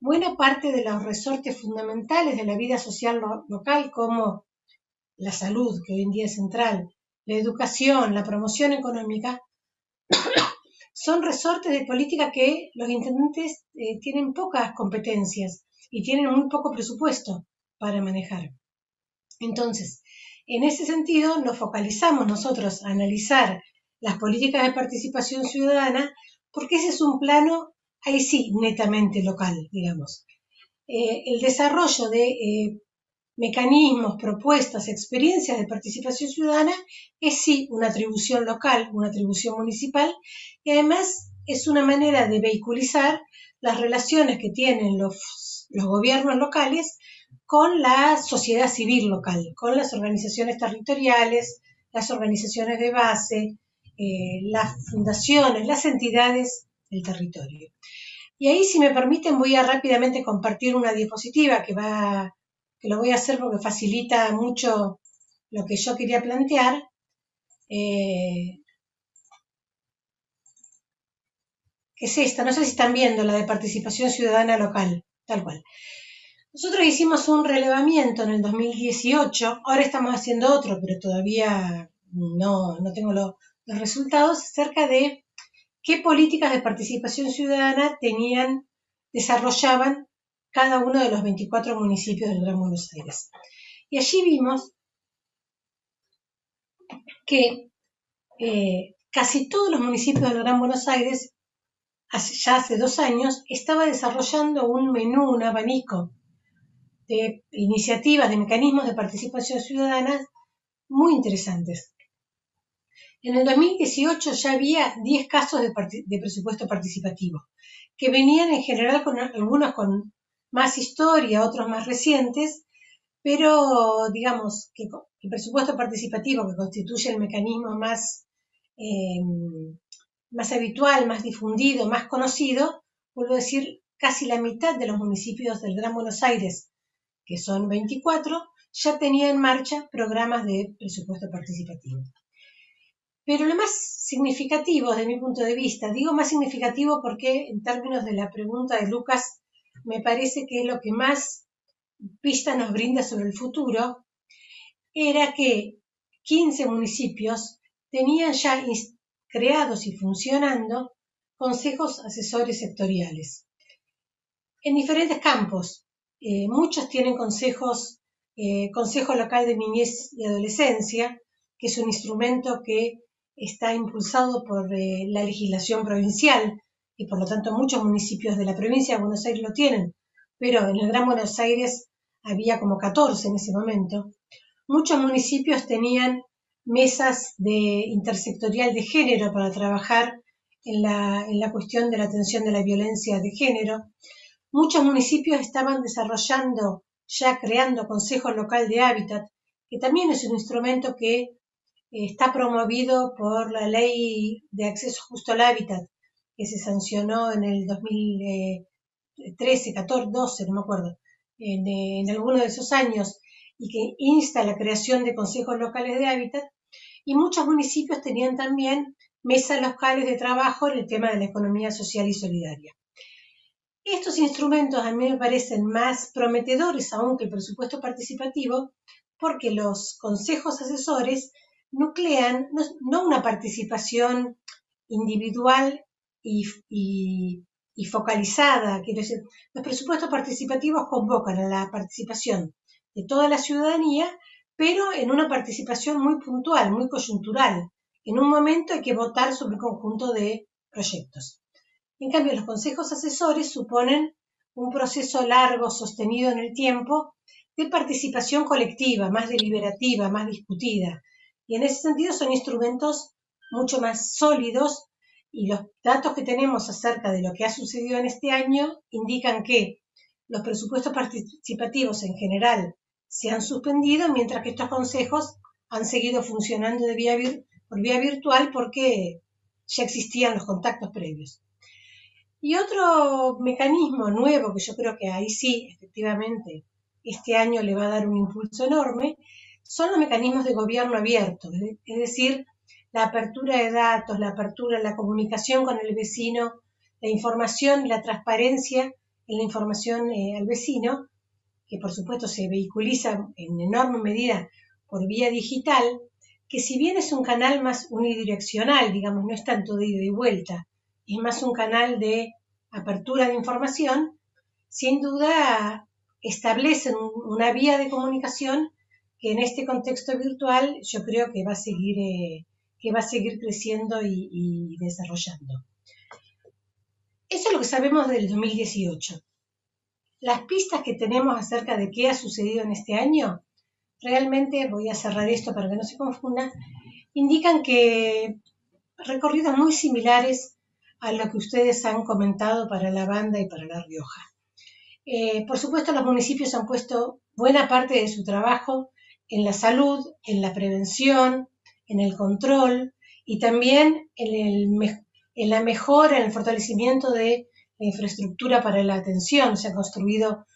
Buena parte de los resortes fundamentales de la vida social local, como la salud, que hoy en día es central, la educación, la promoción económica, son resortes de política que los intendentes tienen pocas competencias y tienen muy poco presupuesto para manejar. Entonces, en ese sentido, nos focalizamos nosotros a analizar las políticas de participación ciudadana, porque ese es un plano, ahí sí, netamente local, digamos. El desarrollo de mecanismos, propuestas, experiencias de participación ciudadana es sí una atribución local, una atribución municipal, y además es una manera de vehiculizar las relaciones que tienen los gobiernos locales con la sociedad civil local, con las organizaciones territoriales, las organizaciones de base, las fundaciones, las entidades del territorio. Y ahí, si me permiten, voy a rápidamente compartir una diapositiva que lo voy a hacer porque facilita mucho lo que yo quería plantear. Que es esta, no sé si están viendo, la de participación ciudadana local, tal cual. Nosotros hicimos un relevamiento en el 2018, ahora estamos haciendo otro, pero todavía no tengo los resultados, acerca de qué políticas de participación ciudadana desarrollaban cada uno de los 24 municipios del Gran Buenos Aires. Y allí vimos que casi todos los municipios del Gran Buenos Aires, ya hace 2 años, estaba desarrollando un menú, un abanico de iniciativas, de mecanismos de participación ciudadana muy interesantes. En el 2018 ya había 10 casos de presupuesto participativo, que venían en general algunos con más historia, otros más recientes, pero digamos que el presupuesto participativo, que constituye el mecanismo más habitual, más difundido, más conocido, vuelvo a decir, casi la mitad de los municipios del Gran Buenos Aires, que son 24, ya tenía en marcha programas de presupuesto participativo. Pero lo más significativo, desde mi punto de vista, digo más significativo porque en términos de la pregunta de Lucas, me parece que es lo que más pista nos brinda sobre el futuro, era que 15 municipios tenían ya creados y funcionando consejos asesores sectoriales en diferentes campos. Muchos tienen consejo local de niñez y adolescencia, que es un instrumento que está impulsado por la legislación provincial y por lo tanto muchos municipios de la provincia de Buenos Aires lo tienen, pero en el Gran Buenos Aires había como 14 en ese momento. Muchos municipios tenían mesas intersectorial de género para trabajar en la cuestión de la atención de la violencia de género. Muchos municipios estaban desarrollando, ya creando Consejo Local de Hábitat, que también es un instrumento que está promovido por la Ley de Acceso Justo al Hábitat, que se sancionó en el 2013, 14, 12, no me acuerdo, en alguno de esos años, y que insta a la creación de consejos locales de hábitat, y muchos municipios tenían también mesas locales de trabajo en el tema de la economía social y solidaria. Estos instrumentos a mí me parecen más prometedores aún que el presupuesto participativo, porque los consejos asesores nuclean no una participación individual y focalizada, quiero decir, los presupuestos participativos convocan a la participación de toda la ciudadanía, pero en una participación muy puntual, muy coyuntural. En un momento hay que votar sobre un conjunto de proyectos. En cambio, los consejos asesores suponen un proceso largo, sostenido en el tiempo, de participación colectiva, más deliberativa, más discutida. Y en ese sentido son instrumentos mucho más sólidos, y los datos que tenemos acerca de lo que ha sucedido en este año indican que los presupuestos participativos en general se han suspendido, mientras que estos consejos han seguido funcionando por vía virtual porque ya existían los contactos previos. Y otro mecanismo nuevo, que yo creo que ahí sí, efectivamente, este año le va a dar un impulso enorme, son los mecanismos de gobierno abierto, es decir, la apertura de datos, la comunicación con el vecino, la información y la transparencia en la información al vecino, que por supuesto se vehiculiza en enorme medida por vía digital, que si bien es un canal más unidireccional, digamos, no es tanto de ida y vuelta, es más un canal de apertura de información, sin duda establecen una vía de comunicación que en este contexto virtual yo creo que va a seguir creciendo y desarrollando. Eso es lo que sabemos del 2018. Las pistas que tenemos acerca de qué ha sucedido en este año, realmente, voy a cerrar esto para que no se confunda, indican que recorridos muy similares a lo que ustedes han comentado para La Banda y para La Rioja. Por supuesto, los municipios han puesto buena parte de su trabajo en la salud, en la prevención, en el control y también en la mejora, en el fortalecimiento de la infraestructura para la atención. Se han construido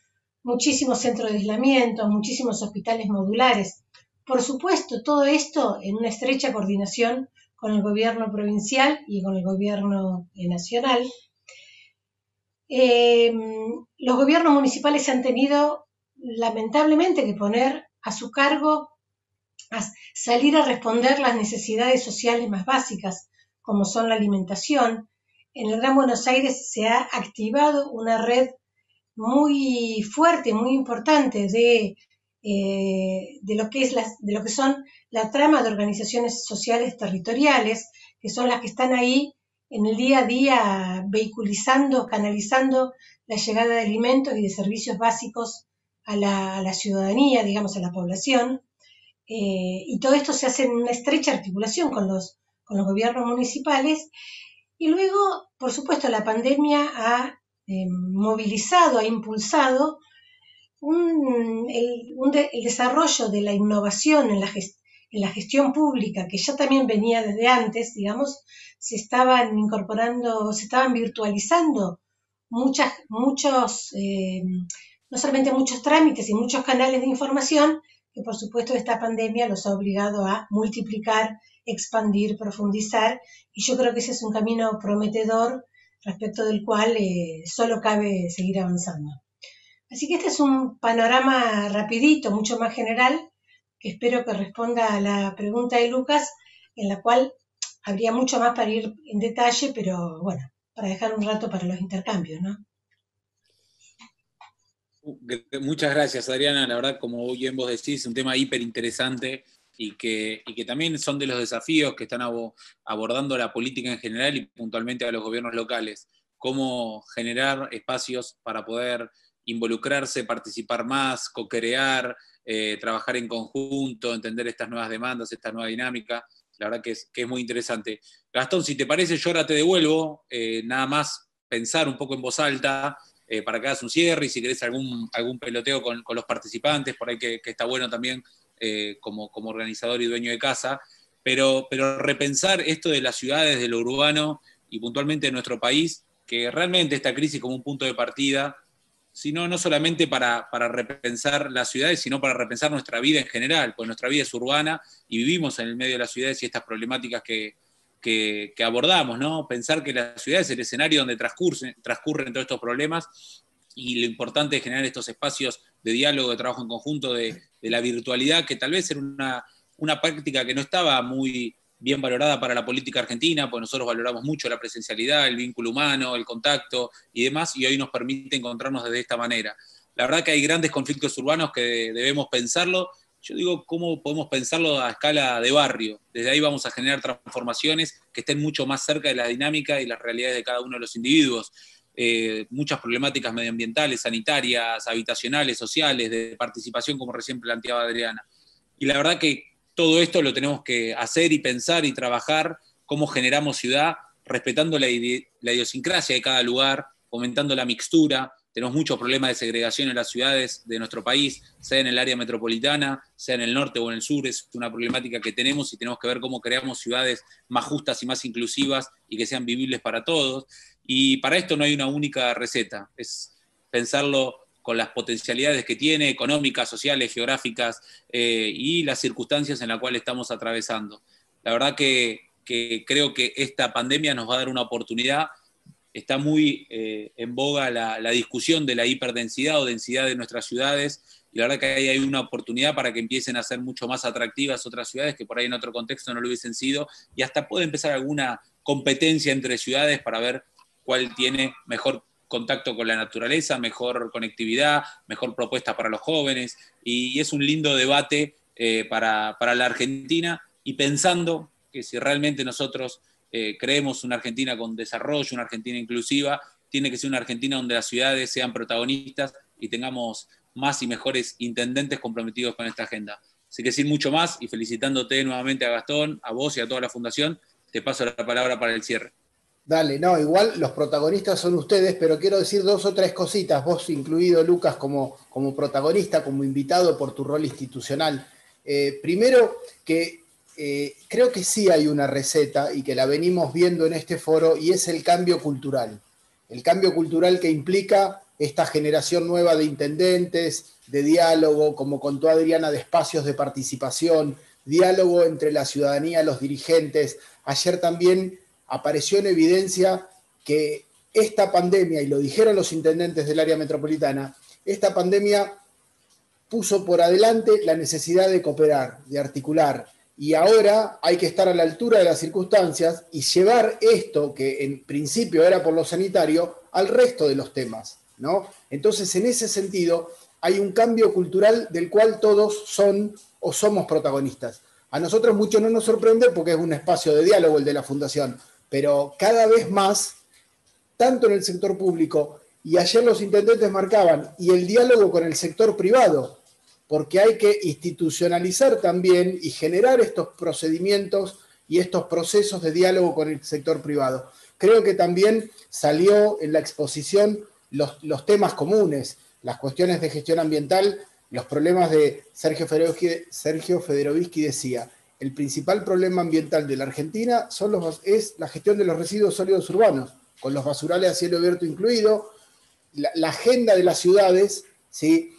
muchísimos centros de aislamiento, muchísimos hospitales modulares. Por supuesto, todo esto en una estrecha coordinación con el gobierno provincial y con el gobierno nacional. Los gobiernos municipales han tenido lamentablemente que poner a su cargo a salir a responder las necesidades sociales más básicas, como son la alimentación. En el Gran Buenos Aires se ha activado una red muy fuerte, muy importante de lo que son la trama de organizaciones sociales territoriales, que son las que están ahí en el día a día vehiculizando, canalizando la llegada de alimentos y de servicios básicos a la ciudadanía, digamos, a la población. Y todo esto se hace en una estrecha articulación con los gobiernos municipales. Y luego, por supuesto, la pandemia ha movilizado, ha impulsado el desarrollo de la innovación en la gestión pública, que ya también venía desde antes, digamos, se estaban incorporando, se estaban virtualizando no solamente muchos trámites y muchos canales de información, que por supuesto esta pandemia los ha obligado a multiplicar, expandir, profundizar, y yo creo que ese es un camino prometedor respecto del cual solo cabe seguir avanzando. Así que este es un panorama rapidito, mucho más general, que espero que responda a la pregunta de Lucas, en la cual habría mucho más para ir en detalle, pero bueno, para dejar un rato para los intercambios, ¿no? Muchas gracias, Adriana. La verdad, como bien vos decís, es un tema hiper interesante y que también son de los desafíos que están abordando la política en general y puntualmente a los gobiernos locales. Cómo generar espacios para poder involucrarse, participar más, co-crear, trabajar en conjunto, entender estas nuevas demandas, esta nueva dinámica. La verdad que es muy interesante. Gastón, si te parece, yo ahora te devuelvo, nada más pensar un poco en voz alta, para que hagas un cierre y si querés algún peloteo con los participantes, por ahí que está bueno también como organizador y dueño de casa, pero repensar esto de las ciudades, de lo urbano y puntualmente de nuestro país, que realmente esta crisis como un punto de partida sino no solamente para repensar las ciudades, sino para repensar nuestra vida en general, pues nuestra vida es urbana y vivimos en el medio de las ciudades y estas problemáticas que abordamos, ¿no? Pensar que la ciudad es el escenario donde transcurren todos estos problemas, y lo importante es generar estos espacios de diálogo, de trabajo en conjunto, de la virtualidad, que tal vez era una práctica que no estaba muy bien valorada para la política argentina, pues nosotros valoramos mucho la presencialidad, el vínculo humano, el contacto y demás, y hoy nos permite encontrarnos desde esta manera. La verdad que hay grandes conflictos urbanos que debemos pensarlo. Yo digo, ¿cómo podemos pensarlo a escala de barrio? Desde ahí vamos a generar transformaciones que estén mucho más cerca de la dinámica y las realidades de cada uno de los individuos. Muchas problemáticas medioambientales, sanitarias, habitacionales, sociales, de participación, como recién planteaba Adriana. Y la verdad que todo esto lo tenemos que hacer y pensar y trabajar, cómo generamos ciudad, respetando la idiosincrasia de cada lugar, fomentando la mixtura. Tenemos muchos problemas de segregación en las ciudades de nuestro país, sea en el área metropolitana, sea en el norte o en el sur. Es una problemática que tenemos y tenemos que ver cómo creamos ciudades más justas y más inclusivas y que sean vivibles para todos. Y para esto no hay una única receta, es pensarlo con las potencialidades que tiene, económicas, sociales, geográficas, y las circunstancias en las cuales estamos atravesando. La verdad que creo que esta pandemia nos va a dar una oportunidad. Está muy en boga la discusión de la hiperdensidad o densidad de nuestras ciudades, y la verdad que ahí hay una oportunidad para que empiecen a ser mucho más atractivas otras ciudades que por ahí en otro contexto no lo hubiesen sido, y hasta puede empezar alguna competencia entre ciudades para ver cuál tiene mejor contacto con la naturaleza, mejor conectividad, mejor propuesta para los jóvenes, y es un lindo debate para la Argentina, y pensando que si realmente nosotros creemos una Argentina con desarrollo, una Argentina inclusiva, tiene que ser una Argentina donde las ciudades sean protagonistas y tengamos más y mejores intendentes comprometidos con esta agenda. Así que sin mucho más, y felicitándote nuevamente a Gastón, a vos y a toda la Fundación, te paso la palabra para el cierre. Dale, no, igual los protagonistas son ustedes, pero quiero decir 2 o 3 cositas, vos incluido, Lucas, como protagonista, como invitado por tu rol institucional. Primero, que creo que sí hay una receta y que la venimos viendo en este foro, y es el cambio cultural. El cambio cultural que implica esta generación nueva de intendentes, de diálogo, como contó Adriana, de espacios de participación, diálogo entre la ciudadanía, los dirigentes. Ayer también apareció en evidencia que esta pandemia, y lo dijeron los intendentes del área metropolitana, esta pandemia puso por adelante la necesidad de cooperar, de articular, y ahora hay que estar a la altura de las circunstancias y llevar esto, que en principio era por lo sanitario, al resto de los temas, ¿no? Entonces, en ese sentido, hay un cambio cultural del cual todos son o somos protagonistas. A nosotros mucho no nos sorprende porque es un espacio de diálogo el de la Fundación, pero cada vez más, tanto en el sector público, y ayer los intendentes marcaban, y el diálogo con el sector privado, porque hay que institucionalizar también y generar estos procedimientos y estos procesos de diálogo con el sector privado. Creo que también salió en la exposición los temas comunes, las cuestiones de gestión ambiental, los problemas de Sergio Federovisky decía, el principal problema ambiental de la Argentina es la gestión de los residuos sólidos urbanos, con los basurales a cielo abierto incluido, la agenda de las ciudades, ¿sí?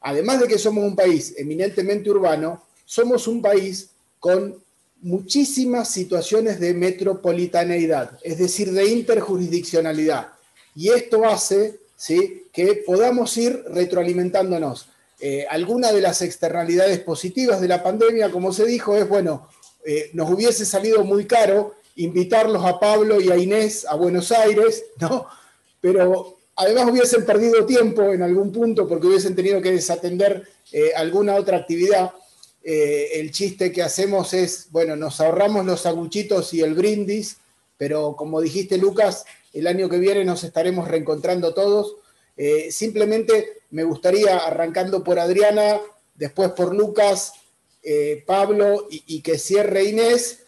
Además de que somos un país eminentemente urbano, somos un país con muchísimas situaciones de metropolitaneidad, es decir, de interjurisdiccionalidad. Y esto hace, ¿sí?, que podamos ir retroalimentándonos. Alguna de las externalidades positivas de la pandemia, como se dijo, es, bueno, nos hubiese salido muy caro invitarlos a Pablo y a Inés a Buenos Aires, ¿no? Pero además hubiesen perdido tiempo en algún punto porque hubiesen tenido que desatender alguna otra actividad. El chiste que hacemos es, bueno, nos ahorramos los sanguchitos y el brindis, pero como dijiste, Lucas, el año que viene nos estaremos reencontrando todos. Simplemente me gustaría, arrancando por Adriana, después por Lucas, Pablo y que cierre Inés,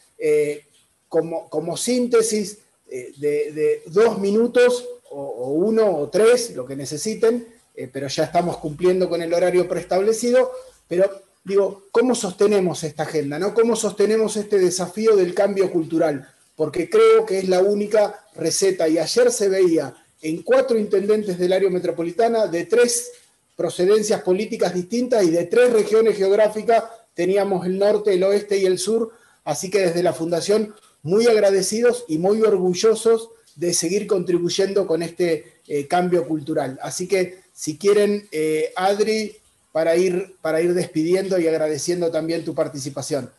como síntesis de 2 minutos, o 1 o 3, lo que necesiten, pero ya estamos cumpliendo con el horario preestablecido, pero digo, ¿cómo sostenemos esta agenda, ¿no? ¿Cómo sostenemos este desafío del cambio cultural? Porque creo que es la única receta, y ayer se veía en 4 intendentes del área metropolitana, de 3 procedencias políticas distintas y de 3 regiones geográficas, teníamos el norte, el oeste y el sur, así que desde la Fundación muy agradecidos y muy orgullosos de seguir contribuyendo con este cambio cultural. Así que si quieren, Adri, para ir despidiendo y agradeciendo también tu participación.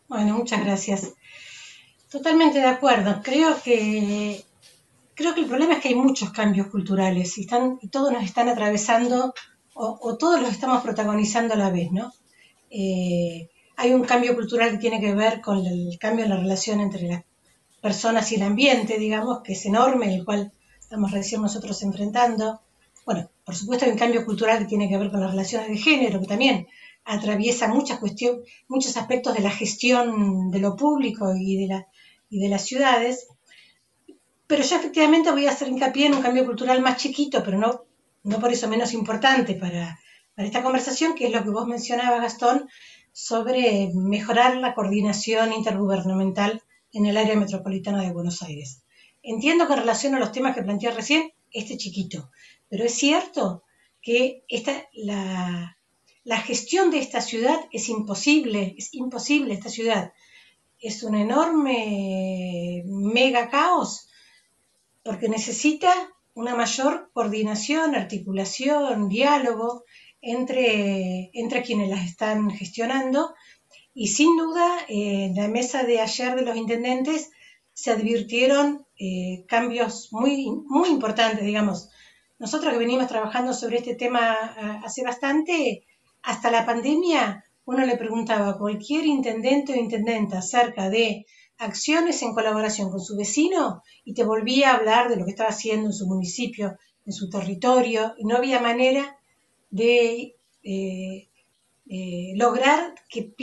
Bueno, muchas gracias. Totalmente de acuerdo. Creo que el problema es que hay muchos cambios culturales y todos nos están atravesando o todos los estamos protagonizando a la vez, ¿no? Hay un cambio cultural que tiene que ver con el cambio en la relación entre las personas y el ambiente, digamos, que es enorme, el cual estamos recién nosotros enfrentando. Bueno, por supuesto hay un cambio cultural que tiene que ver con las relaciones de género, que también atraviesa muchos aspectos de la gestión de lo público y de las ciudades. Pero yo efectivamente voy a hacer hincapié en un cambio cultural más chiquito, pero no por eso menos importante para esta conversación, que es lo que vos mencionabas, Gastón, sobre mejorar la coordinación intergubernamental en el área metropolitana de Buenos Aires. Entiendo que en relación a los temas que planteé recién, chiquito, pero es cierto que la gestión de esta ciudad es imposible esta ciudad. Es un enorme mega caos porque necesita una mayor coordinación, articulación, diálogo entre quienes las están gestionando, y sin duda en la mesa de ayer de los intendentes se advirtieron cambios muy, muy importantes, digamos. Nosotros que venimos trabajando sobre este tema hace bastante, hasta la pandemia, uno le preguntaba a cualquier intendente o intendenta acerca de acciones en colaboración con su vecino y te volvía a hablar de lo que estaba haciendo en su municipio, en su territorio, y no había manera de lograr que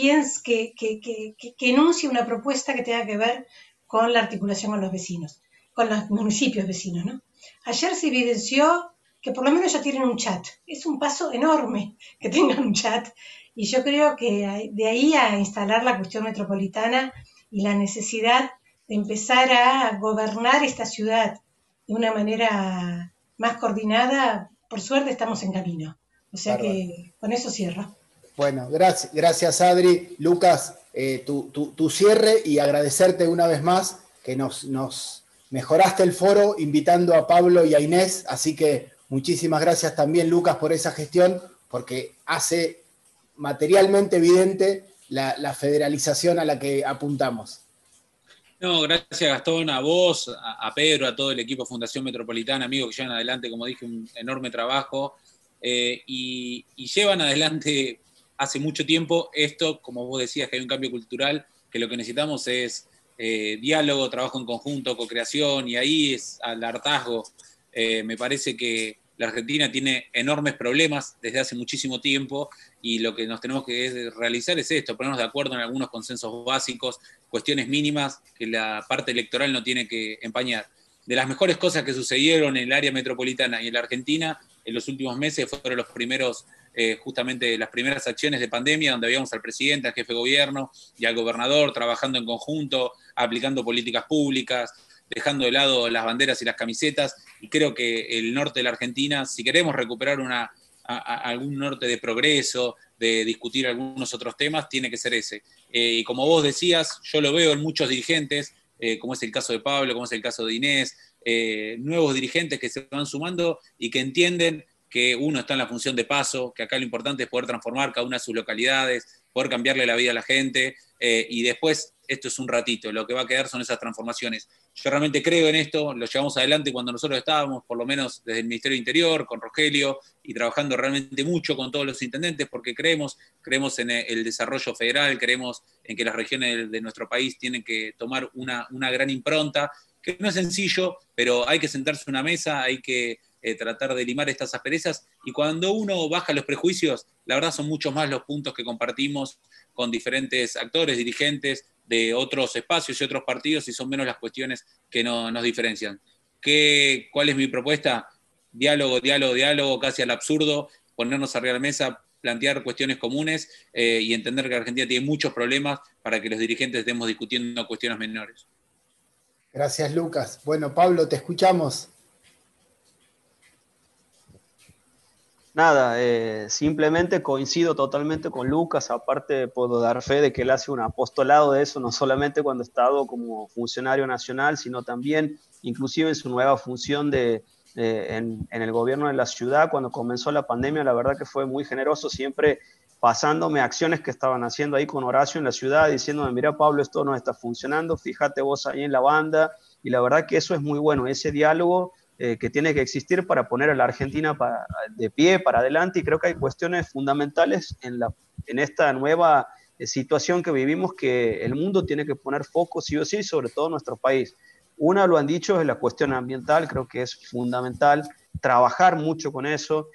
enuncie una propuesta que tenga que ver con la articulación con los vecinos, con los municipios vecinos, ¿no? Ayer se evidenció que por lo menos ya tienen un chat. Es un paso enorme que tengan un chat, y yo creo que de ahí a instalar la cuestión metropolitana y la necesidad de empezar a gobernar esta ciudad de una manera más coordinada, por suerte estamos en camino. O sea que con eso cierro. Bueno, gracias Adri. Lucas, tu cierre, y agradecerte una vez más que nos mejoraste el foro invitando a Pablo y a Inés, así que muchísimas gracias también, Lucas, por esa gestión, porque hace materialmente evidente la federalización a la que apuntamos. No, gracias Gastón, a vos, a Pedro, a todo el equipo Fundación Metropolitana, amigos que llevan adelante, como dije, un enorme trabajo, y llevan adelante hace mucho tiempo esto, como vos decías, que hay un cambio cultural, que lo que necesitamos es diálogo, trabajo en conjunto, co-creación, y ahí es al hartazgo. Me parece que la Argentina tiene enormes problemas desde hace muchísimo tiempo, y lo que nos tenemos que realizar es esto, ponernos de acuerdo en algunos consensos básicos, cuestiones mínimas que la parte electoral no tiene que empañar. De las mejores cosas que sucedieron en el área metropolitana y en la Argentina en los últimos meses fueron los primeros, justamente las primeras acciones de pandemia, donde veíamos al presidente, al jefe de gobierno y al gobernador trabajando en conjunto, aplicando políticas públicas, dejando de lado las banderas y las camisetas, y creo que el norte de la Argentina, si queremos recuperar algún norte de progreso, de discutir algunos otros temas, tiene que ser ese. Y como vos decías, yo lo veo en muchos dirigentes, como es el caso de Pablo, como es el caso de Inés, nuevos dirigentes que se van sumando y que entienden que uno está en la función de paso, que acá lo importante es poder transformar cada una de sus localidades, poder cambiarle la vida a la gente, y después esto es un ratito, lo que va a quedar son esas transformaciones. Yo realmente creo en esto, lo llevamos adelante cuando nosotros estábamos, por lo menos desde el Ministerio del Interior, con Rogelio, y trabajando realmente mucho con todos los intendentes, porque creemos en el desarrollo federal, creemos en que las regiones de nuestro país tienen que tomar una gran impronta, que no es sencillo, pero hay que sentarse a una mesa, hay que tratar de limar estas asperezas, y cuando uno baja los prejuicios, la verdad son muchos más los puntos que compartimos con diferentes actores, dirigentes de otros espacios y otros partidos, y son menos las cuestiones que nos diferencian. ¿Cuál es mi propuesta? Diálogo, diálogo, diálogo, casi al absurdo, ponernos arriba de la mesa, plantear cuestiones comunes, y entender que Argentina tiene muchos problemas para que los dirigentes estemos discutiendo cuestiones menores. Gracias, Lucas. Bueno, Pablo, te escuchamos. Nada, simplemente coincido totalmente con Lucas, aparte puedo dar fe de que él hace un apostolado de eso, no solamente cuando ha estado como funcionario nacional, sino también inclusive en su nueva función en el gobierno de la ciudad. Cuando comenzó la pandemia, la verdad que fue muy generoso, siempre pasándome acciones que estaban haciendo ahí con Horacio en la ciudad, diciéndome, mira Pablo, esto no está funcionando, fíjate vos ahí en la banda, y la verdad que eso es muy bueno, ese diálogo que tiene que existir para poner a la Argentina de pie, para adelante, y creo que hay cuestiones fundamentales en esta nueva situación que vivimos, que el mundo tiene que poner foco sí o sí, sobre todo nuestro país. Una, lo han dicho, es la cuestión ambiental, creo que es fundamental trabajar mucho con eso.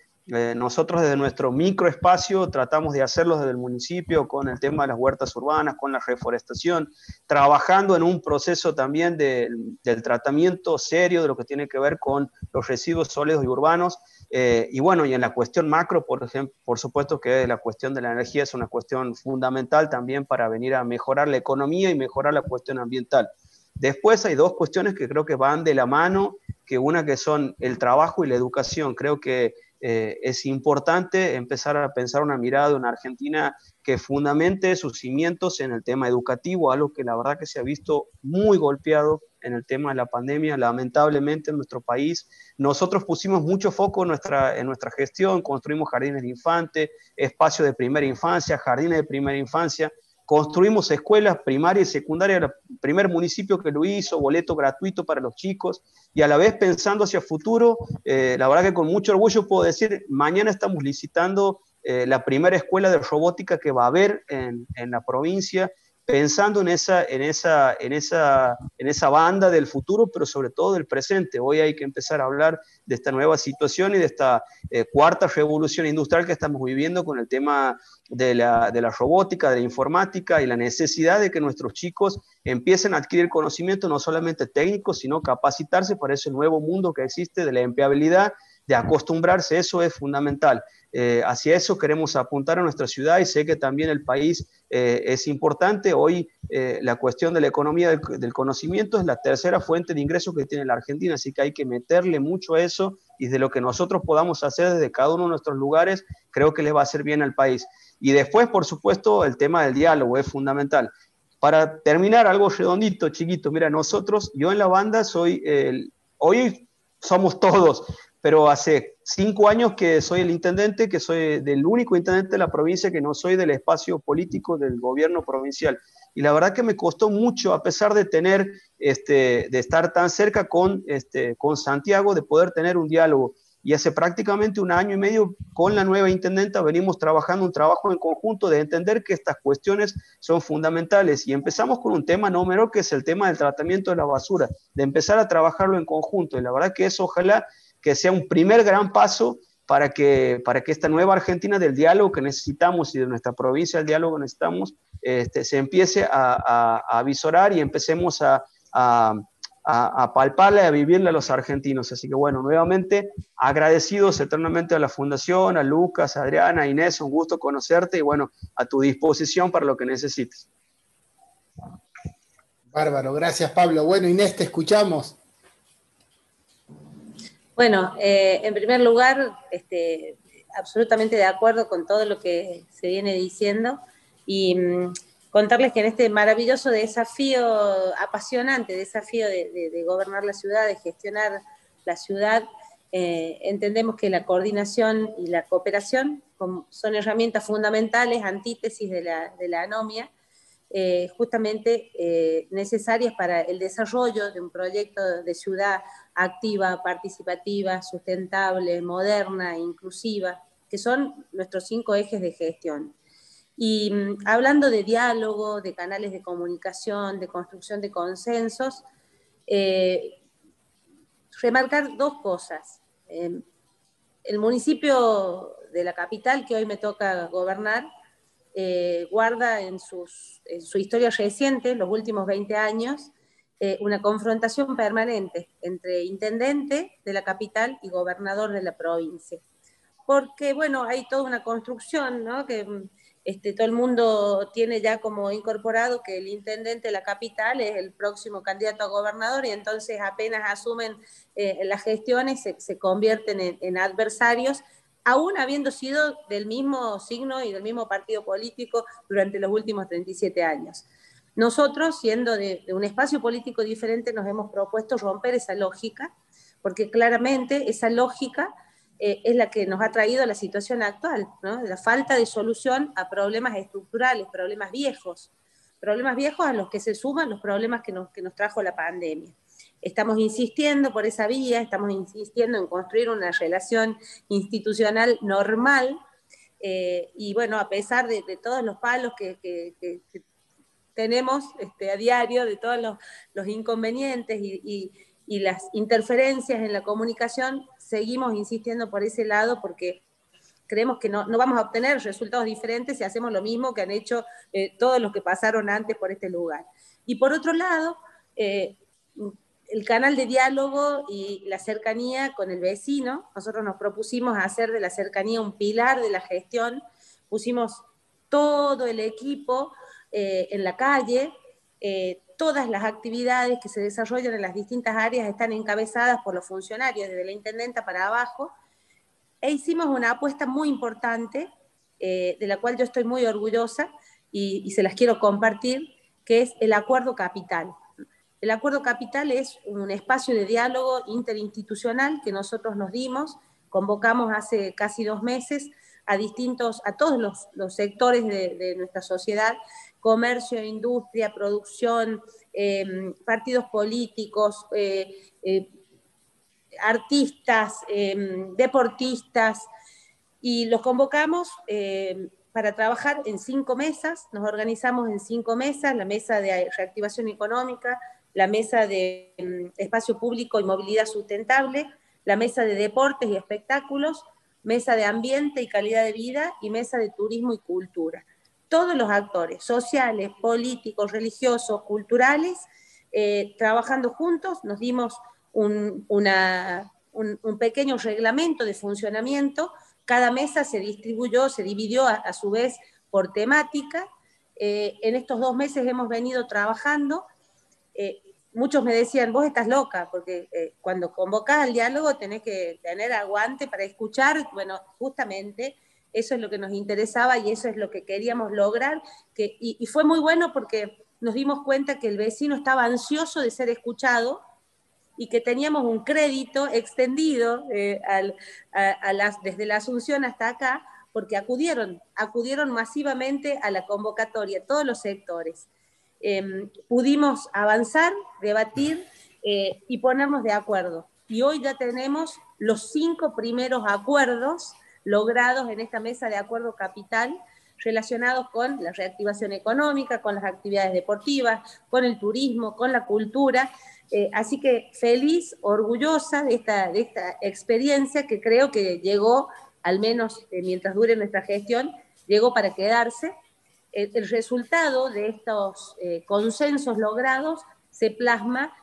Nosotros desde nuestro microespacio tratamos de hacerlo desde el municipio con el tema de las huertas urbanas, con la reforestación, trabajando en un proceso también del tratamiento serio de lo que tiene que ver con los residuos sólidos y urbanos. Y bueno, y en la cuestión macro, por ejemplo, por supuesto que la cuestión de la energía es una cuestión fundamental también para venir a mejorar la economía y mejorar la cuestión ambiental. Después hay dos cuestiones que creo que van de la mano, que una que son el trabajo y la educación. Creo que es importante empezar a pensar una mirada de una Argentina que fundamente sus cimientos en el tema educativo, algo que la verdad que se ha visto muy golpeado en el tema de la pandemia, lamentablemente en nuestro país. Nosotros pusimos mucho foco en nuestra gestión, construimos jardines de infante, espacios de primera infancia, jardines de primera infancia, construimos escuelas primarias y secundarias, el primer municipio que lo hizo, boleto gratuito para los chicos, y a la vez pensando hacia futuro, la verdad que con mucho orgullo puedo decir, mañana estamos licitando la primera escuela de robótica que va a haber en la provincia, pensando en esa banda del futuro, pero sobre todo del presente. Hoy hay que empezar a hablar de esta nueva situación y de esta cuarta revolución industrial que estamos viviendo con el tema de la robótica, de la informática y la necesidad de que nuestros chicos empiecen a adquirir conocimiento no solamente técnico, sino capacitarse para ese nuevo mundo que existe de la empleabilidad, de acostumbrarse, eso es fundamental. Hacia eso queremos apuntar a nuestra ciudad y sé que también el país es importante. Hoy la cuestión de la economía del conocimiento es la tercera fuente de ingresos que tiene la Argentina, así que hay que meterle mucho a eso y de lo que nosotros podamos hacer desde cada uno de nuestros lugares, creo que les va a hacer bien al país. Y después, por supuesto, el tema del diálogo es fundamental. Para terminar, algo redondito, chiquito, mira, yo en la banda hoy somos todos, pero hace 5 años que soy el intendente, que soy del único intendente de la provincia que no soy del espacio político del gobierno provincial. Y la verdad que me costó mucho, a pesar de de estar tan cerca con Santiago, de poder tener un diálogo. Y hace prácticamente 1 año y medio con la nueva intendenta venimos trabajando un trabajo en conjunto de entender que estas cuestiones son fundamentales. Y empezamos con un tema no menor, que es el tema del tratamiento de la basura, de empezar a trabajarlo en conjunto. Y la verdad que eso ojalá que sea un primer gran paso para que esta nueva Argentina del diálogo que necesitamos y de nuestra provincia del diálogo que necesitamos, se empiece a visorar y empecemos a palparla y a vivirla a los argentinos. Así que bueno, nuevamente agradecidos eternamente a la Fundación, a Lucas, a Adriana, a Inés, un gusto conocerte y bueno, a tu disposición para lo que necesites. Bárbaro, gracias Pablo. Bueno, Inés, te escuchamos. Bueno, en primer lugar, absolutamente de acuerdo con todo lo que se viene diciendo y contarles que en este maravilloso desafío, apasionante desafío de gobernar la ciudad, de gestionar la ciudad, entendemos que la coordinación y la cooperación son herramientas fundamentales, antítesis de la anomia, justamente necesarias para el desarrollo de un proyecto de ciudad activa, participativa, sustentable, moderna, inclusiva, que son nuestros 5 ejes de gestión. Y hablando de diálogo, de canales de comunicación, de construcción de consensos, remarcar 2 cosas. El municipio de la capital, que hoy me toca gobernar, guarda en su historia reciente, los últimos 20 años, una confrontación permanente entre intendente de la capital y gobernador de la provincia. Porque, bueno, hay toda una construcción, ¿no? Que todo el mundo tiene ya como incorporado que el intendente de la capital es el próximo candidato a gobernador y entonces apenas asumen las gestiones se convierten en adversarios, aún habiendo sido del mismo signo y del mismo partido político durante los últimos 37 años. Nosotros, siendo de un espacio político diferente, nos hemos propuesto romper esa lógica, porque claramente esa lógica es la que nos ha traído a la situación actual, ¿no? La falta de solución a problemas estructurales, problemas viejos a los que se suman los problemas que nos trajo la pandemia. Estamos insistiendo por esa vía, estamos insistiendo en construir una relación institucional normal, y bueno, a pesar de todos los palos que tenemos a diario, de todos los inconvenientes y las interferencias en la comunicación, seguimos insistiendo por ese lado porque creemos que no vamos a obtener resultados diferentes si hacemos lo mismo que han hecho todos los que pasaron antes por este lugar. Y por otro lado, el canal de diálogo y la cercanía con el vecino, nosotros nos propusimos hacer de la cercanía un pilar de la gestión, pusimos todo el equipo en la calle, todas las actividades que se desarrollan en las distintas áreas están encabezadas por los funcionarios, desde la intendenta para abajo, e hicimos una apuesta muy importante, de la cual yo estoy muy orgullosa y se las quiero compartir, que es el Acuerdo Capital. El Acuerdo Capital es un espacio de diálogo interinstitucional que nosotros nos dimos, convocamos hace casi 2 meses a todos los sectores de nuestra sociedad, comercio, industria, producción, partidos políticos, artistas, deportistas, y los convocamos para trabajar en 5 mesas, nos organizamos en 5 mesas, la mesa de reactivación económica, la mesa de espacio público y movilidad sustentable, la mesa de deportes y espectáculos, mesa de ambiente y calidad de vida y mesa de turismo y cultura. Todos los actores sociales, políticos, religiosos, culturales, trabajando juntos, nos dimos un pequeño reglamento de funcionamiento. Cada mesa se dividió a su vez por temática. En estos 2 meses hemos venido trabajando. Muchos me decían, vos estás loca, porque cuando convocás al diálogo tenés que tener aguante para escuchar. Bueno, justamente eso es lo que nos interesaba y eso es lo que queríamos lograr, y fue muy bueno porque nos dimos cuenta que el vecino estaba ansioso de ser escuchado y que teníamos un crédito extendido desde la Asunción hasta acá, porque acudieron masivamente a la convocatoria, todos los sectores. Pudimos avanzar, debatir y ponernos de acuerdo. Y hoy ya tenemos los 5 primeros acuerdos logrados en esta mesa de Acuerdo Capital, relacionados con la reactivación económica, con las actividades deportivas, con el turismo, con la cultura. Así que feliz, orgullosa de esta experiencia que creo que llegó, al menos mientras dure nuestra gestión, llegó para quedarse. El resultado de estos consensos logrados se plasma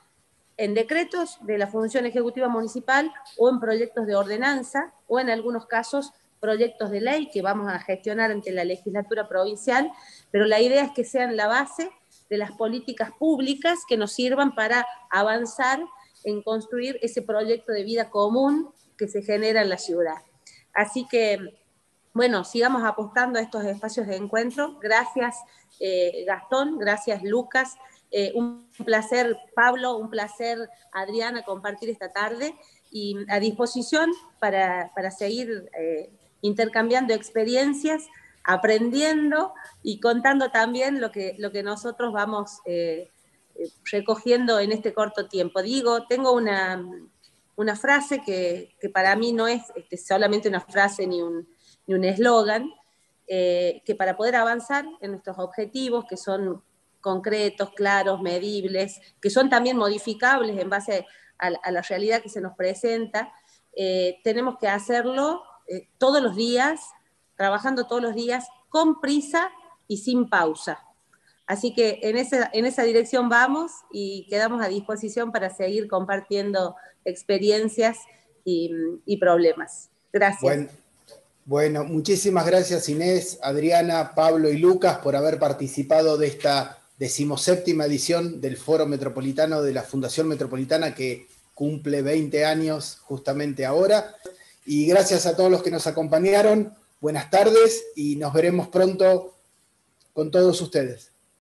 en decretos de la Función Ejecutiva Municipal o en proyectos de ordenanza o en algunos casos proyectos de ley que vamos a gestionar ante la legislatura provincial, pero la idea es que sean la base de las políticas públicas que nos sirvan para avanzar en construir ese proyecto de vida común que se genera en la ciudad. Así que, bueno, sigamos apostando a estos espacios de encuentro. Gracias, Gastón, gracias, Lucas. Un placer, Pablo, un placer, Adriana, compartir esta tarde y a disposición para seguir intercambiando experiencias, aprendiendo y contando también lo que nosotros vamos recogiendo en este corto tiempo. Tengo una frase que para mí no es solamente una frase ni un eslogan, que para poder avanzar en nuestros objetivos, que son concretos, claros, medibles, que son también modificables en base a la realidad que se nos presenta, tenemos que hacerlo todos los días, trabajando todos los días, con prisa y sin pausa. Así que en esa dirección vamos y quedamos a disposición para seguir compartiendo experiencias y problemas. Gracias. Bueno, muchísimas gracias Inés, Adriana, Pablo y Lucas por haber participado de esta 17ª edición del Foro Metropolitano de la Fundación Metropolitana, que cumple 20 años justamente ahora. Y gracias a todos los que nos acompañaron. Buenas tardes y nos veremos pronto con todos ustedes.